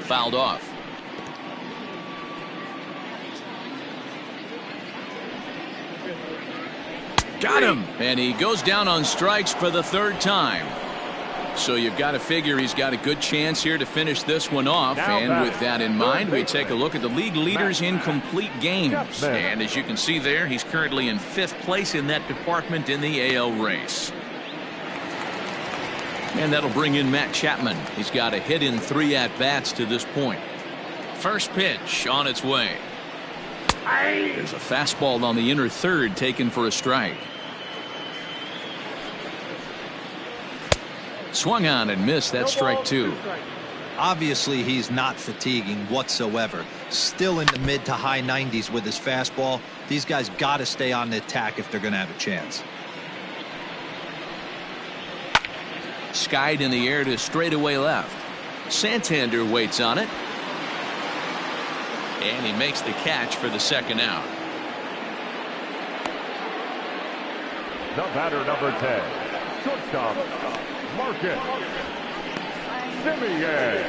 Fouled off. Got him! And he goes down on strikes for the 3rd time. So you've got to figure he's got a good chance here to finish this one off. And with that in mind, we take a look at the league leaders in complete games. And as you can see there, he's currently in 5th place in that department in the AL race. And that'll bring in Matt Chapman. He's got a hit in 3 at-bats to this point. First pitch on its way. There's a fastball on the inner third taken for a strike. Swung on and missed. That strike 2. Obviously, he's not fatiguing whatsoever. Still in the mid to high 90s with his fastball. These guys got to stay on the attack if they're going to have a chance. Skied in the air to straightaway left. Santander waits on it. And he makes the catch for the second out. The batter, number 10, shortstop, Marcus Semien.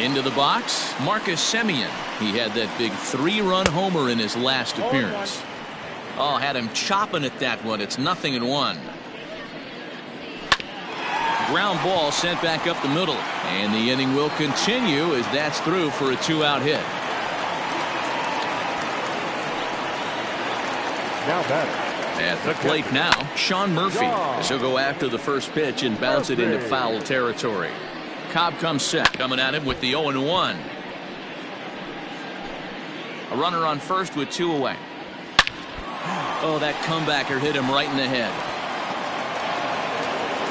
Into the box, Marcus Semien. He had that big 3-run homer in his last appearance. Oh, had him chopping at that one. It's 0-1. Ground ball sent back up the middle, and the inning will continue as that's through for a 2-out hit. Now batter. At the plate now, Sean Murphy, as he'll go after the first pitch and bounce it into foul territory. Cobb comes set, coming at him with the 0-1. A runner on first with 2 away. Oh, that comebacker hit him right in the head.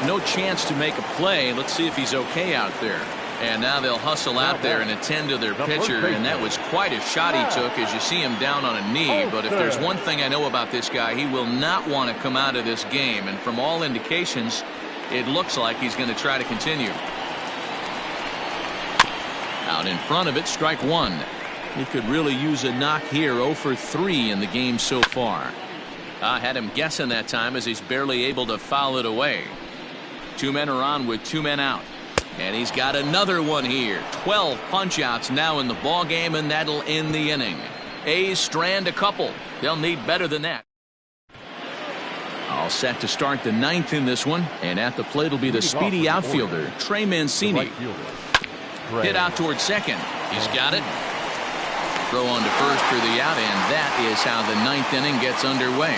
No chance to make a play. Let's see if he's okay out there. And now they'll hustle out there and attend to their pitcher, and that was quite a shot he took as you see him down on a knee. But if there's one thing I know about this guy, he will not want to come out of this game. And from all indications, it looks like he's going to try to continue. Out in front of it, strike 1. He could really use a knock here. 0 for 3 in the game so far. I had him guessing that time as he's barely able to foul it away. 2 men are on with 2 men out. And he's got another one here. 12 punch-outs now in the ball game, and that'll end the inning. A's strand a couple. They'll need better than that. All set to start the 9th in this one, and at the plate will be the speedy outfielder Trey Mancini. Hit out towards second. He's got it. Throw on to first for the out, and that is how the 9th inning gets underway.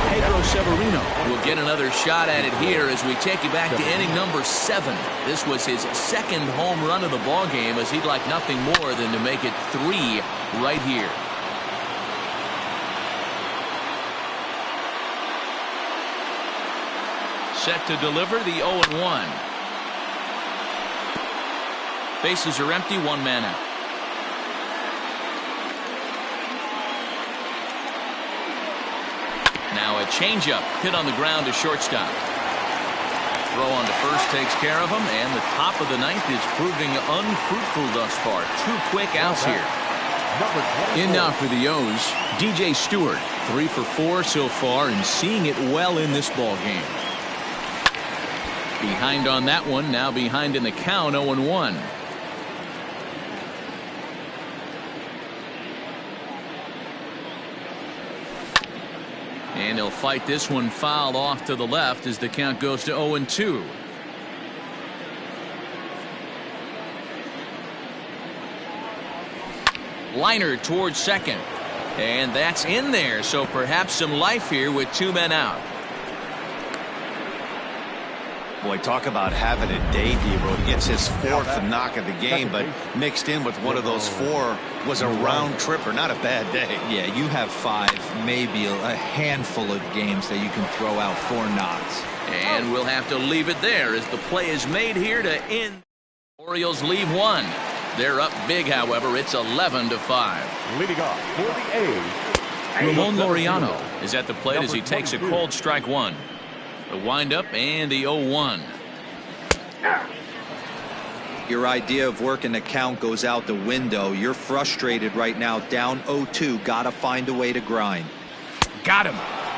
Pedro Severino will get another shot at it here as we take you back to inning number 7. This was his 2nd home run of the ball game, as he'd like nothing more than to make it 3 right here. Set to deliver the 0-1. Bases are empty, 1 man out. Now a changeup hit on the ground to shortstop. Throw on to first takes care of him, and the top of the 9th is proving unfruitful thus far. 2 quick outs here. In now for the O's, DJ Stewart, 3 for 4 so far and seeing it well in this ball game. Behind on that one, now behind in the count, 0-1. And he'll fight this one foul off to the left as the count goes to 0-2. Liner towards second. And that's in there, so perhaps some life here with 2 men out. Boy, talk about having a day, Debo. He gets his 4th knock of the game, but mixed in with one of those 4 was a round tripper. Not a bad day. Yeah, you have 5, maybe a handful of games that you can throw out 4 knocks. And we'll have to leave it there as the play is made here to end. Orioles leave 1. They're up big, however. It's 11-5. Leading off for the A's, Ramon Laureano is at the plate as he takes a cold strike 1. The windup and the 0-1. Your idea of working the count goes out the window. You're frustrated right now, down 0-2. Gotta find a way to grind. Got him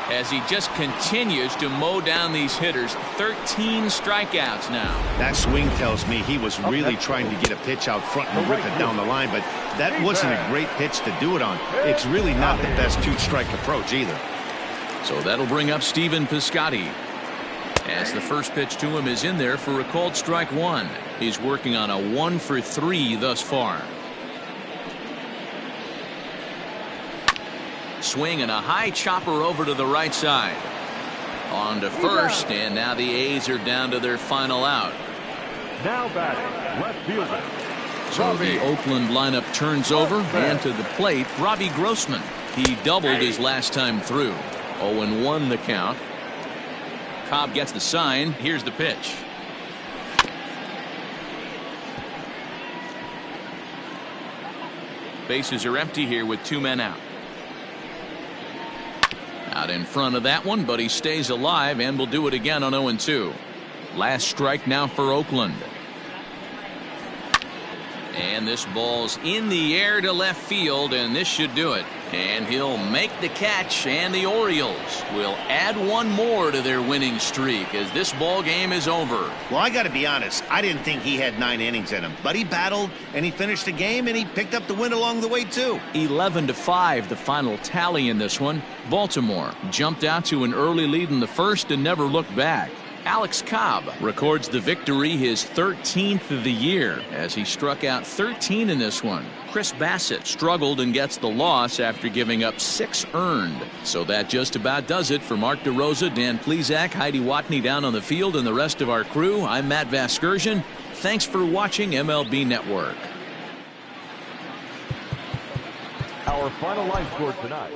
as he just continues to mow down these hitters. 13 strikeouts now. That swing tells me he was really trying to get a pitch out front and rip it down the line, but that wasn't a great pitch to do it on. It's really not the best 2-strike approach either. So that'll bring up Stephen Piscotty, as the first pitch to him is in there for a called strike 1. He's working on a 1 for 3 thus far. Swing and a high chopper over to the right side. On to first, and now the A's are down to their final out. Now batting, left fielder. So the Oakland lineup turns over, and to the plate, Robbie Grossman. He doubled his last time through. 0-1 the count. Cobb gets the sign. Here's the pitch. Bases are empty here with 2 men out. Out in front of that one, but he stays alive and will do it again on 0-2. Last strike now for Oakland. And this ball's in the air to left field, and this should do it. And he'll make the catch, and the Orioles will add one more to their winning streak as this ball game is over. Well, I got to be honest, I didn't think he had 9 innings in him, but he battled and he finished the game and he picked up the win along the way too. 11-5 the final tally in this one. Baltimore jumped out to an early lead in the first and never looked back. Alex Cobb records the victory, his 13th of the year, as he struck out 13 in this one. Chris Bassett struggled and gets the loss after giving up 6 earned. So that just about does it for Mark DeRosa, Dan Plesac, Heidi Watney down on the field, and the rest of our crew. I'm Matt Vasgersian. Thanks for watching MLB Network. Our final line score tonight.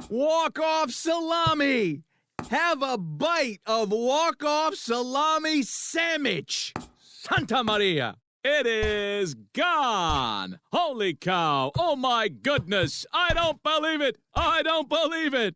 Walk-off salami. Have a bite of walk-off salami sandwich. Santa Maria. It is gone. Holy cow. Oh, my goodness. I don't believe it. I don't believe it.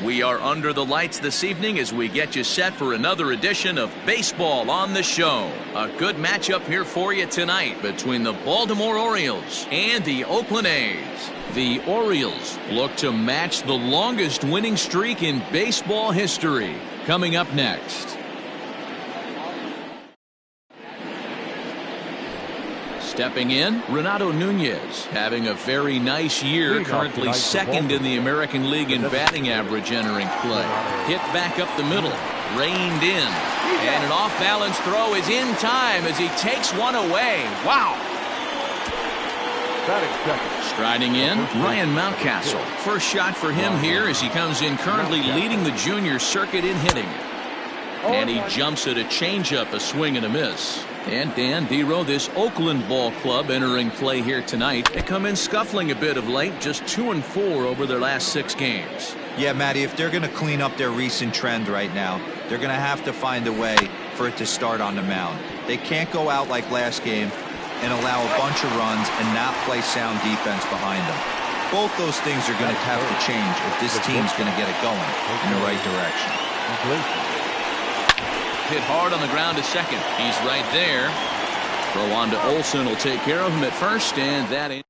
We are under the lights this evening as we get you set for another edition of Baseball on the Show. A good matchup here for you tonight between the Baltimore Orioles and the Oakland A's. The Orioles look to match the longest winning streak in baseball history. Coming up next. Stepping in, Renato Nunez, having a very nice year, currently second in the American League in batting average entering play. Hit back up the middle, reined in, and an off-balance throw is in time as he takes one away. Wow! Striding in, Ryan Mountcastle. First shot for him here as he comes in, currently leading the junior circuit in hitting. And he jumps at a changeup, a swing and a miss. And Dan Dero, this Oakland ball club entering play here tonight. They come in scuffling a bit of late, just 2-4 over their last 6 games. Yeah, Matty, if they're going to clean up their recent trend right now, they're going to have to find a way for it to start on the mound. They can't go out like last game and allow a bunch of runs and not play sound defense behind them. Both those things are going to have to change if this team's going to get it going in the right direction. Hit hard on the ground to second. He's right there. Throw on to Olsen will take care of him at first, and that in.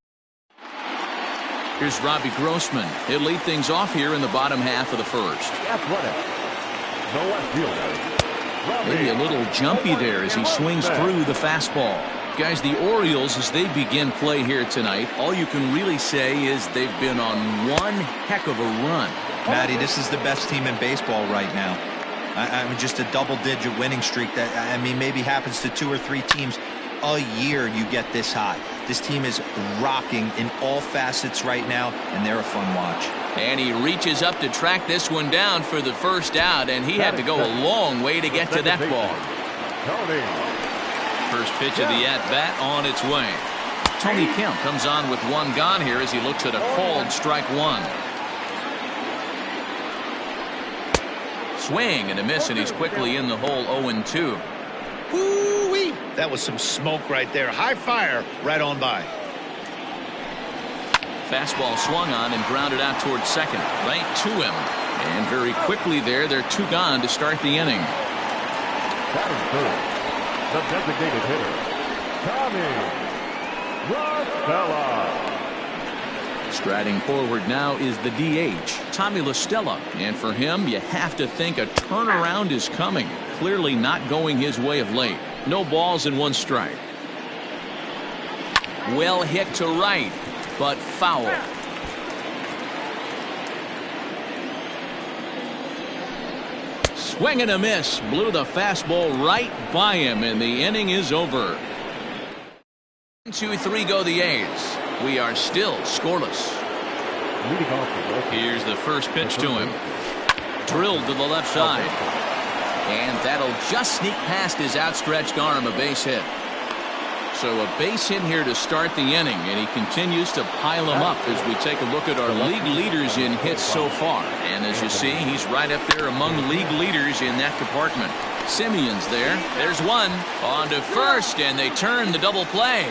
Here's Robbie Grossman. He'll lead things off here in the bottom half of the first. Maybe a little jumpy there as he swings through the fastball. Guys, the Orioles, as they begin play here tonight, all you can really say is they've been on one heck of a run. Matty, this is the best team in baseball right now. I mean, just a double-digit winning streak that, I mean, maybe happens to 2 or 3 teams a year you get this hot. This team is rocking in all facets right now, and they're a fun watch. And he reaches up to track this one down for the first out, and he had to go a long way to get to that ball. First pitch of the at-bat on its way. Tony Kemp comes on with one gone here as he looks at a called strike one. Swing and a miss, and he's quickly in the hole 0-2. Woo-wee! That was some smoke right there. High fire right on by. Fastball swung on and grounded out towards second, right to him. And very quickly there, they're 2 gone to start the inning. The designated hitter, Tommy LaStella. Striding forward now is the DH, Tommy LaStella. And for him, you have to think a turnaround is coming. Clearly not going his way of late. No balls and 1 strike. Well hit to right, but foul. Swing and a miss. Blew the fastball right by him, and the inning is over. 1-2-3 go the A's. We are still scoreless. Here's the first pitch to him. Drilled to the left side. And that'll just sneak past his outstretched arm, a base hit. So a base hit here to start the inning, and he continues to pile them up as we take a look at our league leaders in hits so far. And as you see, he's right up there among league leaders in that department. Simeon's there. There's one. On to first, and they turn the double play.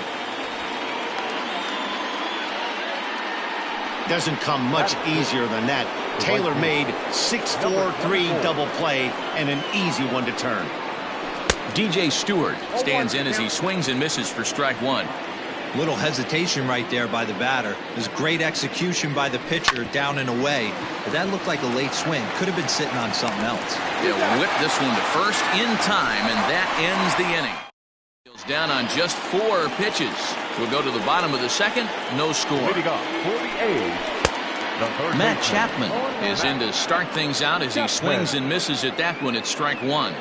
Doesn't come much easier than that. Taylor made 6-4-3 double play and an easy one to turn. DJ Stewart stands in as he swings and misses for strike one. Little hesitation right there by the batter. There's great execution by the pitcher down and away. But that looked like a late swing. Could have been sitting on something else. They'll whip this one to first in time, and that ends the inning. Down on just 4 pitches. We'll go to the bottom of the second. No score. Matt Chapman is in to start things out as he swings and misses at that one at strike one.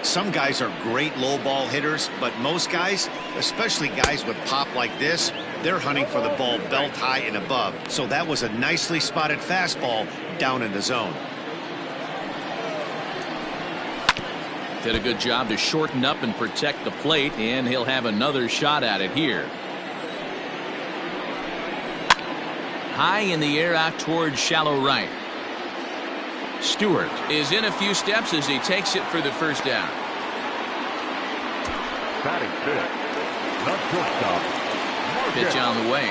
Some guys are great low ball hitters, but most guys, especially guys with pop like this, they're hunting for the ball belt high and above. So that was a nicely spotted fastball down in the zone. Did a good job to shorten up and protect the plate, and he'll have another shot at it here. High in the air out towards shallow right. Stewart is in a few steps as he takes it for the first down. Batting fifth, the shortstop. Pitch on the way.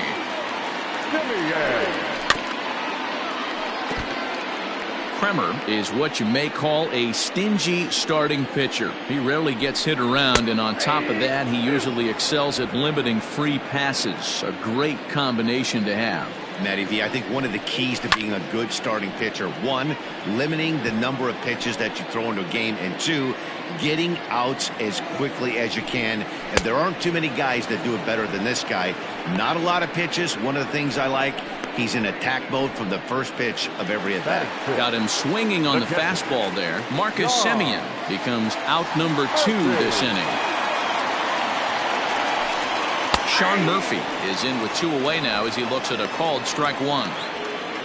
Kremer is what you may call a stingy starting pitcher. He rarely gets hit around, and on top of that, he usually excels at limiting free passes. A great combination to have. Matty V, I think one of the keys to being a good starting pitcher, one, limiting the number of pitches that you throw into a game, and two, getting outs as quickly as you can. And there aren't too many guys that do it better than this guy. Not a lot of pitches. One of the things I like, he's in attack mode from the first pitch of every at bat. Got him swinging on the fastball there. Marcus Semien becomes out number 2 this inning. Sean Murphy is in with 2 away now as he looks at a called strike 1.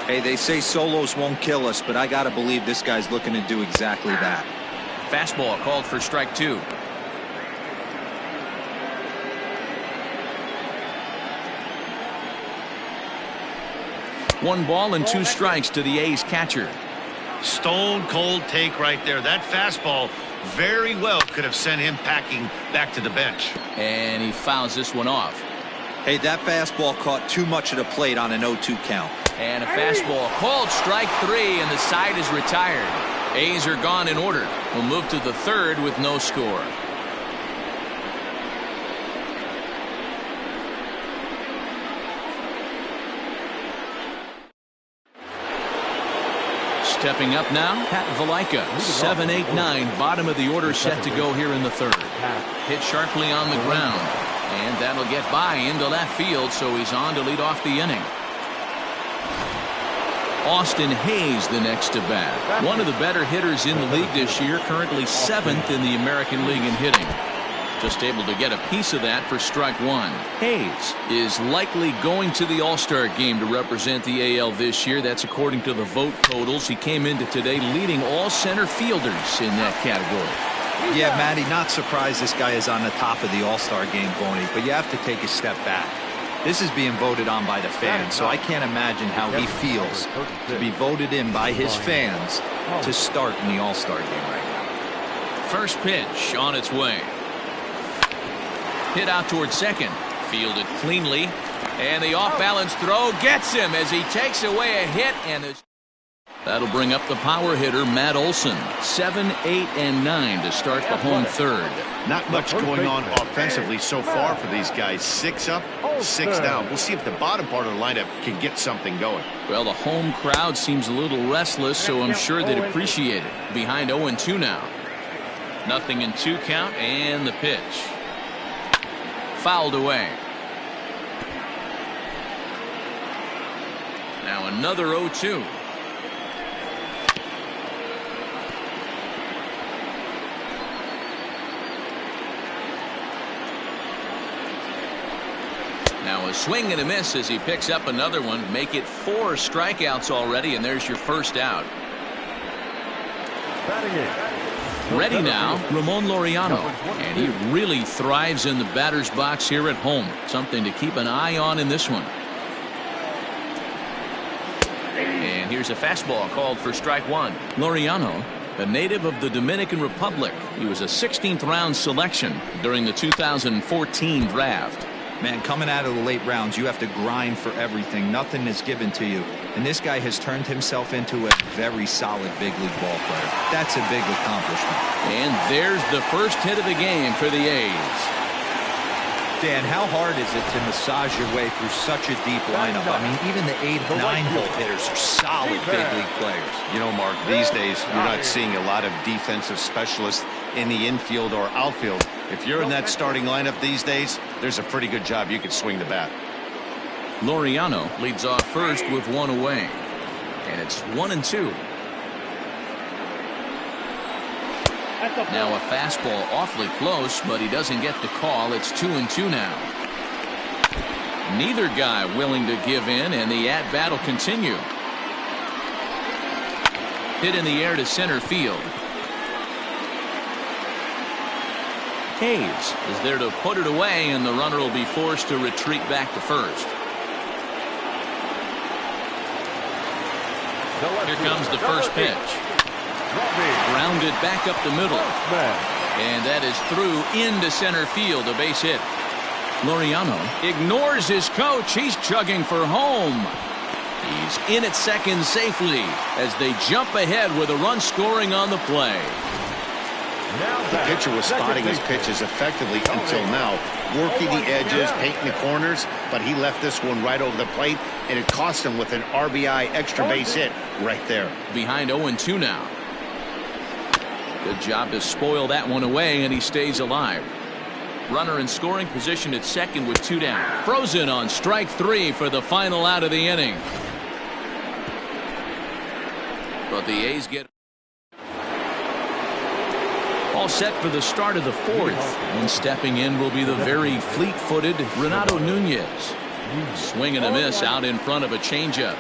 Hey, they say solos won't kill us, but I got to believe this guy's looking to do exactly that. Fastball called for strike 2. One ball and 2 strikes to the A's catcher. Stone cold take right there. That fastball very well could have sent him packing back to the bench. And he fouls this one off. Hey, that fastball caught too much of the plate on an 0-2 count. And a fastball called strike 3, and the side is retired. A's are gone in order. We'll move to the 3rd with no score. Stepping up now, Pat Valaika, 7, 8, 9, bottom of the order set to go here in the 3rd. Hit sharply on the ground, and that'll get by into left field, so he's on to lead off the inning. Austin Hayes the next to bat. One of the better hitters in the league this year, currently 7th in the American League in hitting. Just able to get a piece of that for strike 1. Hayes is likely going to the All-Star game to represent the AL this year. That's according to the vote totals. He came into today leading all center fielders in that category. Yeah, Matty, not surprised this guy is on the top of the All-Star game, Boney, but you have to take a step back. This is being voted on by the fans, so I can't imagine how he feels to be voted in by his fans to start in the All-Star game right now. First pitch on its way. Hit out towards second. Fielded cleanly. And the off-balance throw gets him as he takes away a hit. And that'll bring up the power hitter, Matt Olson. 7, 8, and 9 to start the home 3rd. Not much going on offensively so far for these guys. 6 up, 6 down. We'll see if the bottom part of the lineup can get something going. Well, the home crowd seems a little restless, so I'm sure they'd appreciate it. Behind 0-2 now. Nothing in 2 count, and the pitch. Fouled away. Now another 0-2. Now a swing and a miss as he picks up another one. Make it 4 strikeouts already, and there's your first out. Ready now, Ramon Laureano, and he really thrives in the batter's box here at home. Something to keep an eye on in this one. And here's a fastball called for strike 1. Laureano, a native of the Dominican Republic. He was a 16th round selection during the 2014 draft. Man, coming out of the late rounds, you have to grind for everything. Nothing is given to you. And this guy has turned himself into a very solid big league ball player. That's a big accomplishment. And there's the first hit of the game for the A's. Dan, how hard is it to massage your way through such a deep lineup? I mean, even the 8, 9-hole hitters are solid big league players. You know, Mark, these days you're not seeing a lot of defensive specialists in the infield or outfield. If you're in that starting lineup these days, there's a pretty good job you could swing the bat. Laureano leads off first with 1 away. And it's 1-2. Now a fastball awfully close, but he doesn't get the call. It's 2-2 now. Neither guy willing to give in, and the at-bat will continue. Hit in the air to center field. Hayes is there to put it away, and the runner will be forced to retreat back to first. Here comes the first pitch. Grounded back up the middle. And that is through into center field, a base hit. Laureano ignores his coach. He's chugging for home. He's in at second safely as they jump ahead with a run scoring on the play. The pitcher was spotting his pitches effectively until now, working the edges, painting the corners, but he left this one right over the plate, and it cost him with an RBI extra base hit right there. Behind 0-2 now. Good job to spoil that one away, and he stays alive. Runner in scoring position at second with 2 down. Frozen on strike 3 for the final out of the inning. But the A's get all set for the start of the 4th. And stepping in will be the very fleet-footed Renato Nunez. Swing and a miss out in front of a changeup.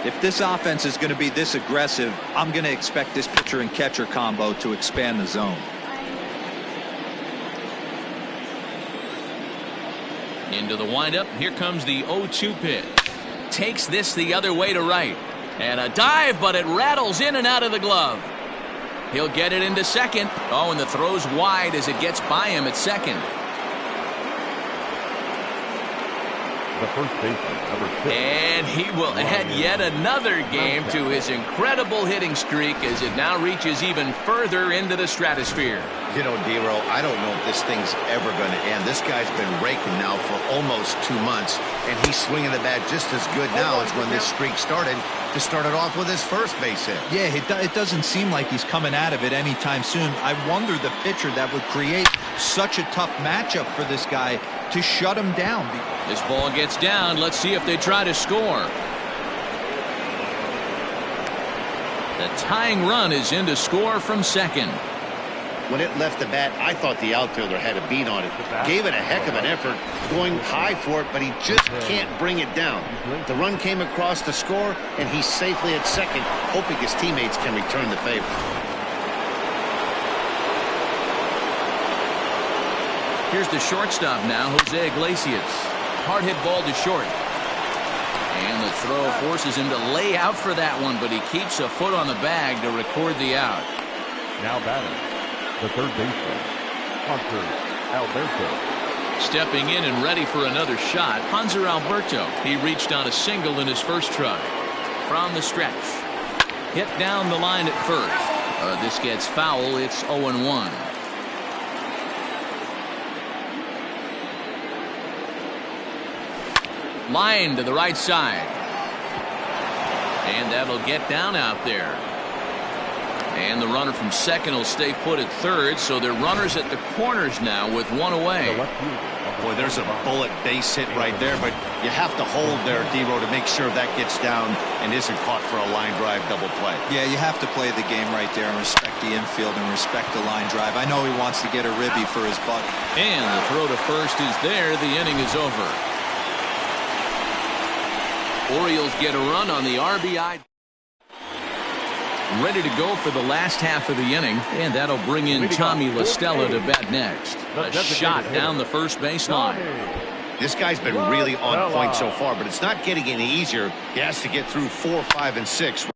If this offense is going to be this aggressive, I'm going to expect this pitcher and catcher combo to expand the zone. Into the windup. Here comes the 0-2 pitch. Takes this the other way to right. And a dive, but it rattles in and out of the glove. He'll get it into second. Oh, and the throw's wide as it gets by him at second. The first baseman, number 6. And he will add yet another game to his incredible hitting streak as it now reaches even further into the stratosphere. You know, Dero, I don't know if this thing's ever going to end. This guy's been raking now for almost 2 months, and he's swinging the bat just as good now as when this streak started. To start it off with his first base hit. Yeah, it doesn't seem like he's coming out of it anytime soon. I wonder the pitcher that would create such a tough matchup for this guy to shut him down. This ball gets down. Let's see if they try to score. The tying run is in to score from second. When it left the bat, I thought the outfielder had a beat on it. Gave it a heck of an effort, going high for it, but he just can't bring it down. The run came across to score, and he's safely at second, hoping his teammates can return the favor. Here's the shortstop now, Jose Iglesias. Hard hit ball to short. And the throw forces him to lay out for that one, but he keeps a foot on the bag to record the out. Now batting, the third baseman, Hunter Alberto. Stepping in and ready for another shot, Hanser Alberto. He reached on a single in his first try. From the stretch. Hit down the line at first. This gets foul. It's 0-1. Line to the right side. And that'll get down out there. And the runner from second will stay put at third, so they're runners at the corners now with one away. Boy, there's a bullet base hit right there, but you have to hold there, Dero, to make sure that gets down and isn't caught for a line drive double play. Yeah, you have to play the game right there and respect the infield and respect the line drive. I know he wants to get a ribby for his buck. And the throw to first is there. The inning is over. Orioles get a run on the RBI. Ready to go for the last half of the inning, and that'll bring in Tommy La Stella to bat next. A shot down the first baseline. This guy's been really on point so far, but it's not getting any easier. He has to get through 4, 5, and 6.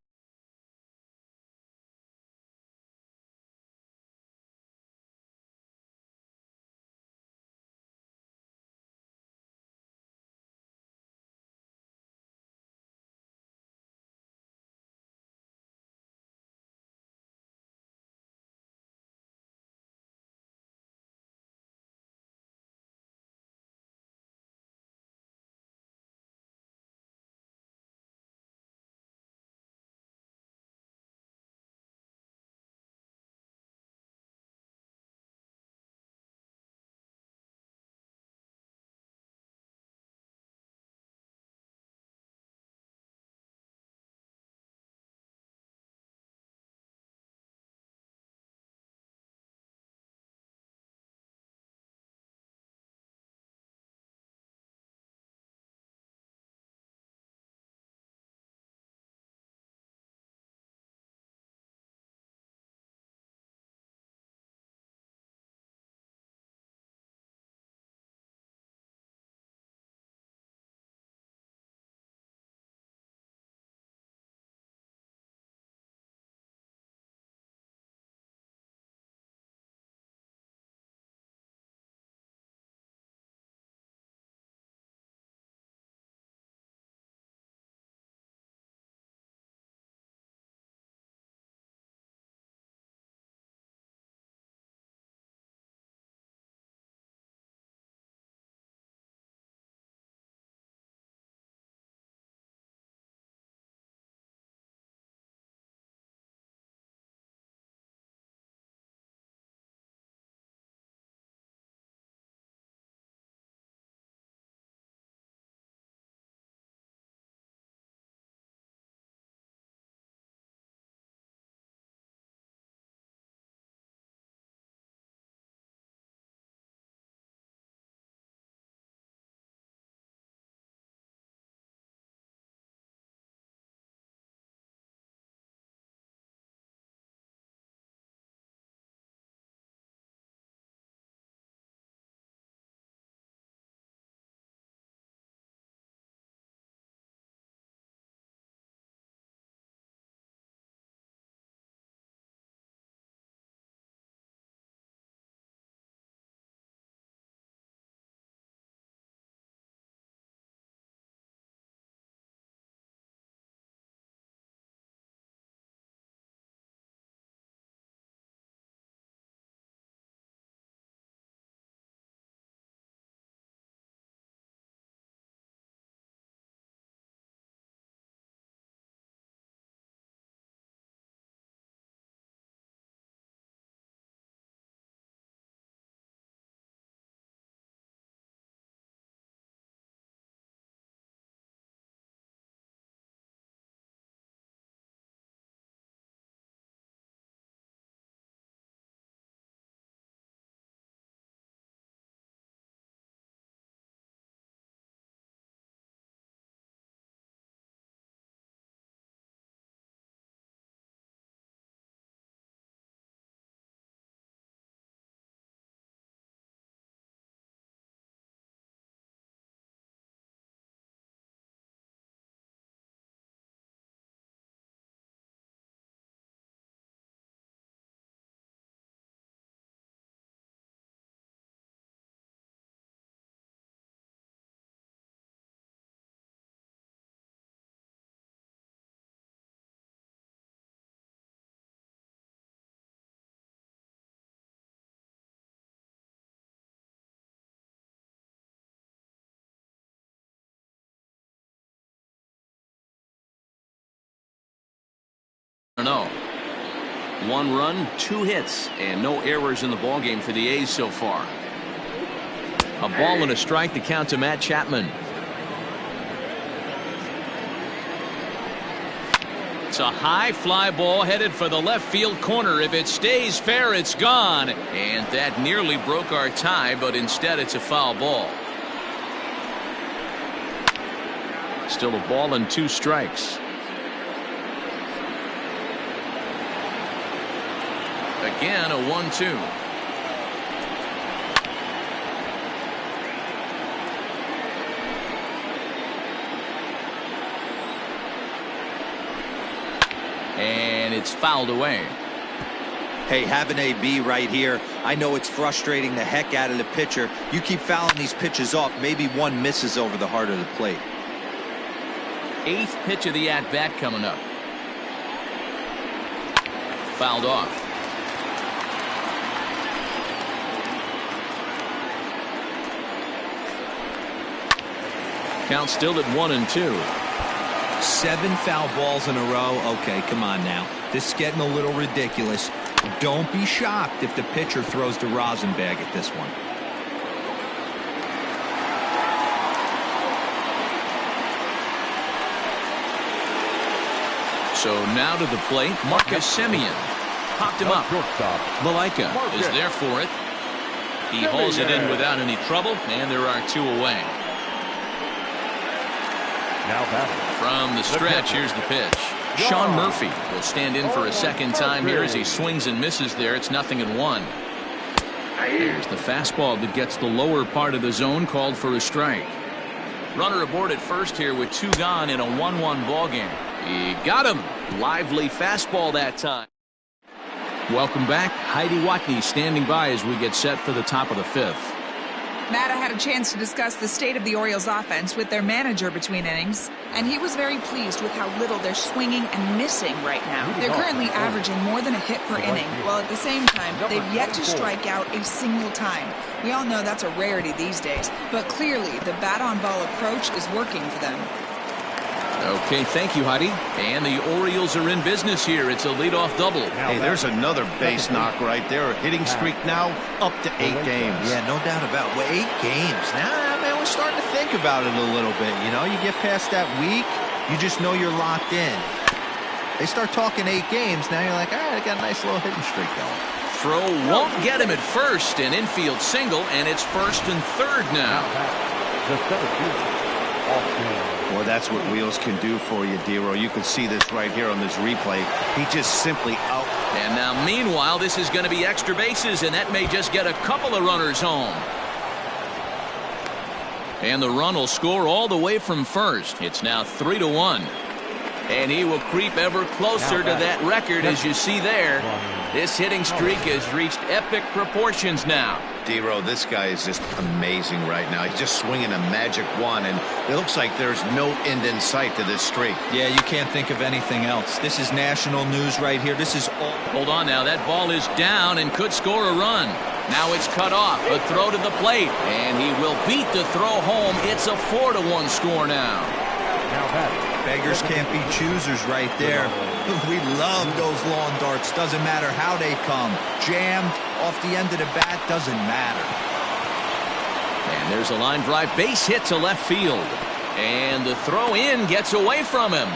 7-0. 1 run, 2 hits, and no errors in the ballgame for the A's so far. A ball and a strike to count to Matt Chapman. It's a high fly ball headed for the left field corner. If it stays fair, it's gone. And that nearly broke our tie, but instead it's a foul ball. Still a ball and 2 strikes. Again, a 1-2. And it's fouled away. Hey, have an AB right here. I know it's frustrating the heck out of the pitcher. You keep fouling these pitches off, maybe one misses over the heart of the plate. 8th pitch of the at-bat coming up. Fouled off. Count still at 1-2. 7 foul balls in a row. Okay, come on now. This is getting a little ridiculous. Don't be shocked if the pitcher throws the rosin bag at this one. So now to the plate, Marcus Semien. Popped him up. Malaika is there for it. He hauls it in without any trouble, and there are 2 away. Now batting. From the stretch, here's the pitch. Sean Murphy will stand in for a second time here as he swings and misses there. It's 0-1. Here's the fastball that gets the lower part of the zone, called for a strike. Runner aboard at first here with 2 gone in a 1-1 ball game. He got him. Lively fastball that time. Welcome back. Heidi Watney standing by as we get set for the top of the 5th. Matt, I had a chance to discuss the state of the Orioles offense with their manager between innings, and he was very pleased with how little they're swinging and missing right now. They're currently averaging more than a hit per inning, while at the same time, they've yet to strike out a single time. We all know that's a rarity these days, but clearly the bat-on-ball approach is working for them. Okay, thank you, Heidi. And the Orioles are in business here. It's a leadoff double. Hey, there's another base knock right there. A hitting streak now up to 8 games. Yeah, no doubt about it. Well, 8 games. Now, man, we're starting to think about it a little bit. You know, you get past that week, you just know you're locked in. They start talking 8 games, now you're like, all right, I got a nice little hitting streak going. Throw won't get him at first. An infield single, and it's 1st and 3rd now. The center fielder, off field. Boy, that's what wheels can do for you, Dero. You can see this right here on this replay. He just simply out. And now, meanwhile, this is going to be extra bases, and that may just get a couple of runners home. And the run will score all the way from first. It's now 3-1. And he will creep ever closer to that record, as you see there. This hitting streak has reached epic proportions now. Dero, this guy is just amazing right now. He's just swinging a magic wand, and it looks like there's no end in sight to this streak. Yeah, you can't think of anything else. This is national news right here. This is all. Hold on now. That ball is down and could score a run. Now it's cut off. A throw to the plate, and he will beat the throw home. It's a 4-1 score now. Beggars can't be choosers right there. We love those lawn darts. Doesn't matter how they come. Jammed off the end of the bat, doesn't matter. And there's a line drive base hit to left field. And the throw in gets away from him.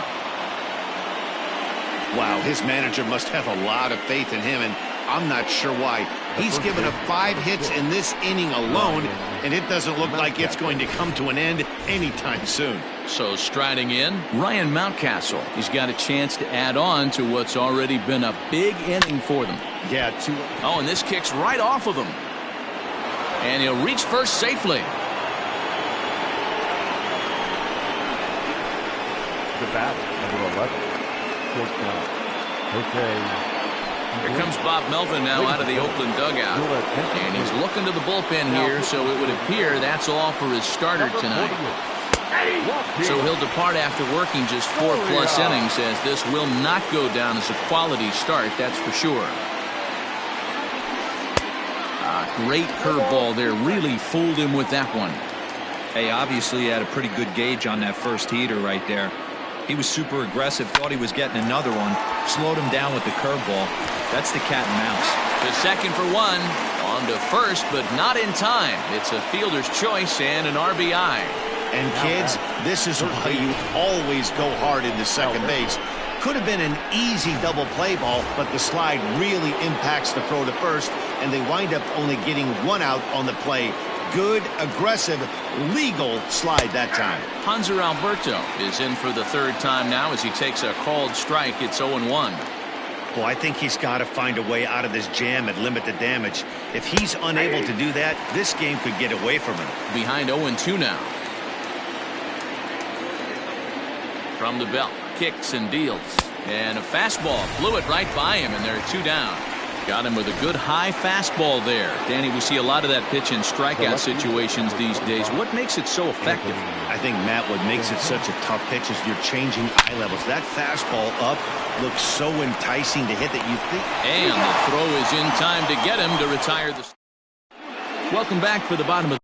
Wow, his manager must have a lot of faith in him, and I'm not sure why. He's given up 5 hits in this inning alone, and it doesn't look like it's going to come to an end anytime soon. So striding in, Ryan Mountcastle. He's got a chance to add on to what's already been a big inning for them. Yeah, 2. Oh, and this kicks right off of him. And he'll reach first safely. The bat, number 11. Okay. Here comes Bob Melvin now out of the Oakland dugout. And he's looking to the bullpen here, so it would appear that's all for his starter tonight. So he'll depart after working just 4+ innings, as this will not go down as a quality start, that's for sure. Great curveball there. Really fooled him with that one. Hey, obviously he had a pretty good gauge on that first heater right there. He was super aggressive, thought he was getting another one, slowed him down with the curveball. That's the cat and mouse. To second for one. On to first, but not in time. It's a fielder's choice and an RBI. And kids, this is why you always go hard into second base. Could have been an easy double play ball, but the slide really impacts the throw to first, and they wind up only getting one out on the play. Good, aggressive, legal slide that time. Hanser Alberto is in for the third time now as he takes a called strike. It's 0-1. Well, I think he's got to find a way out of this jam and limit the damage. If he's unable to do that, this game could get away from him. Behind 0-2 now. From the belt, kicks and deals. And a fastball blew it right by him, and there are 2 down. Got him with a good high fastball there. Danny, we see a lot of that pitch in strikeout situations these days. What makes it so effective? I think, Matt, what makes it such a tough pitch is you're changing eye levels. That fastball up looks so enticing to hit that you think. And the throw is in time to get him to retire the. Welcome back for the bottom of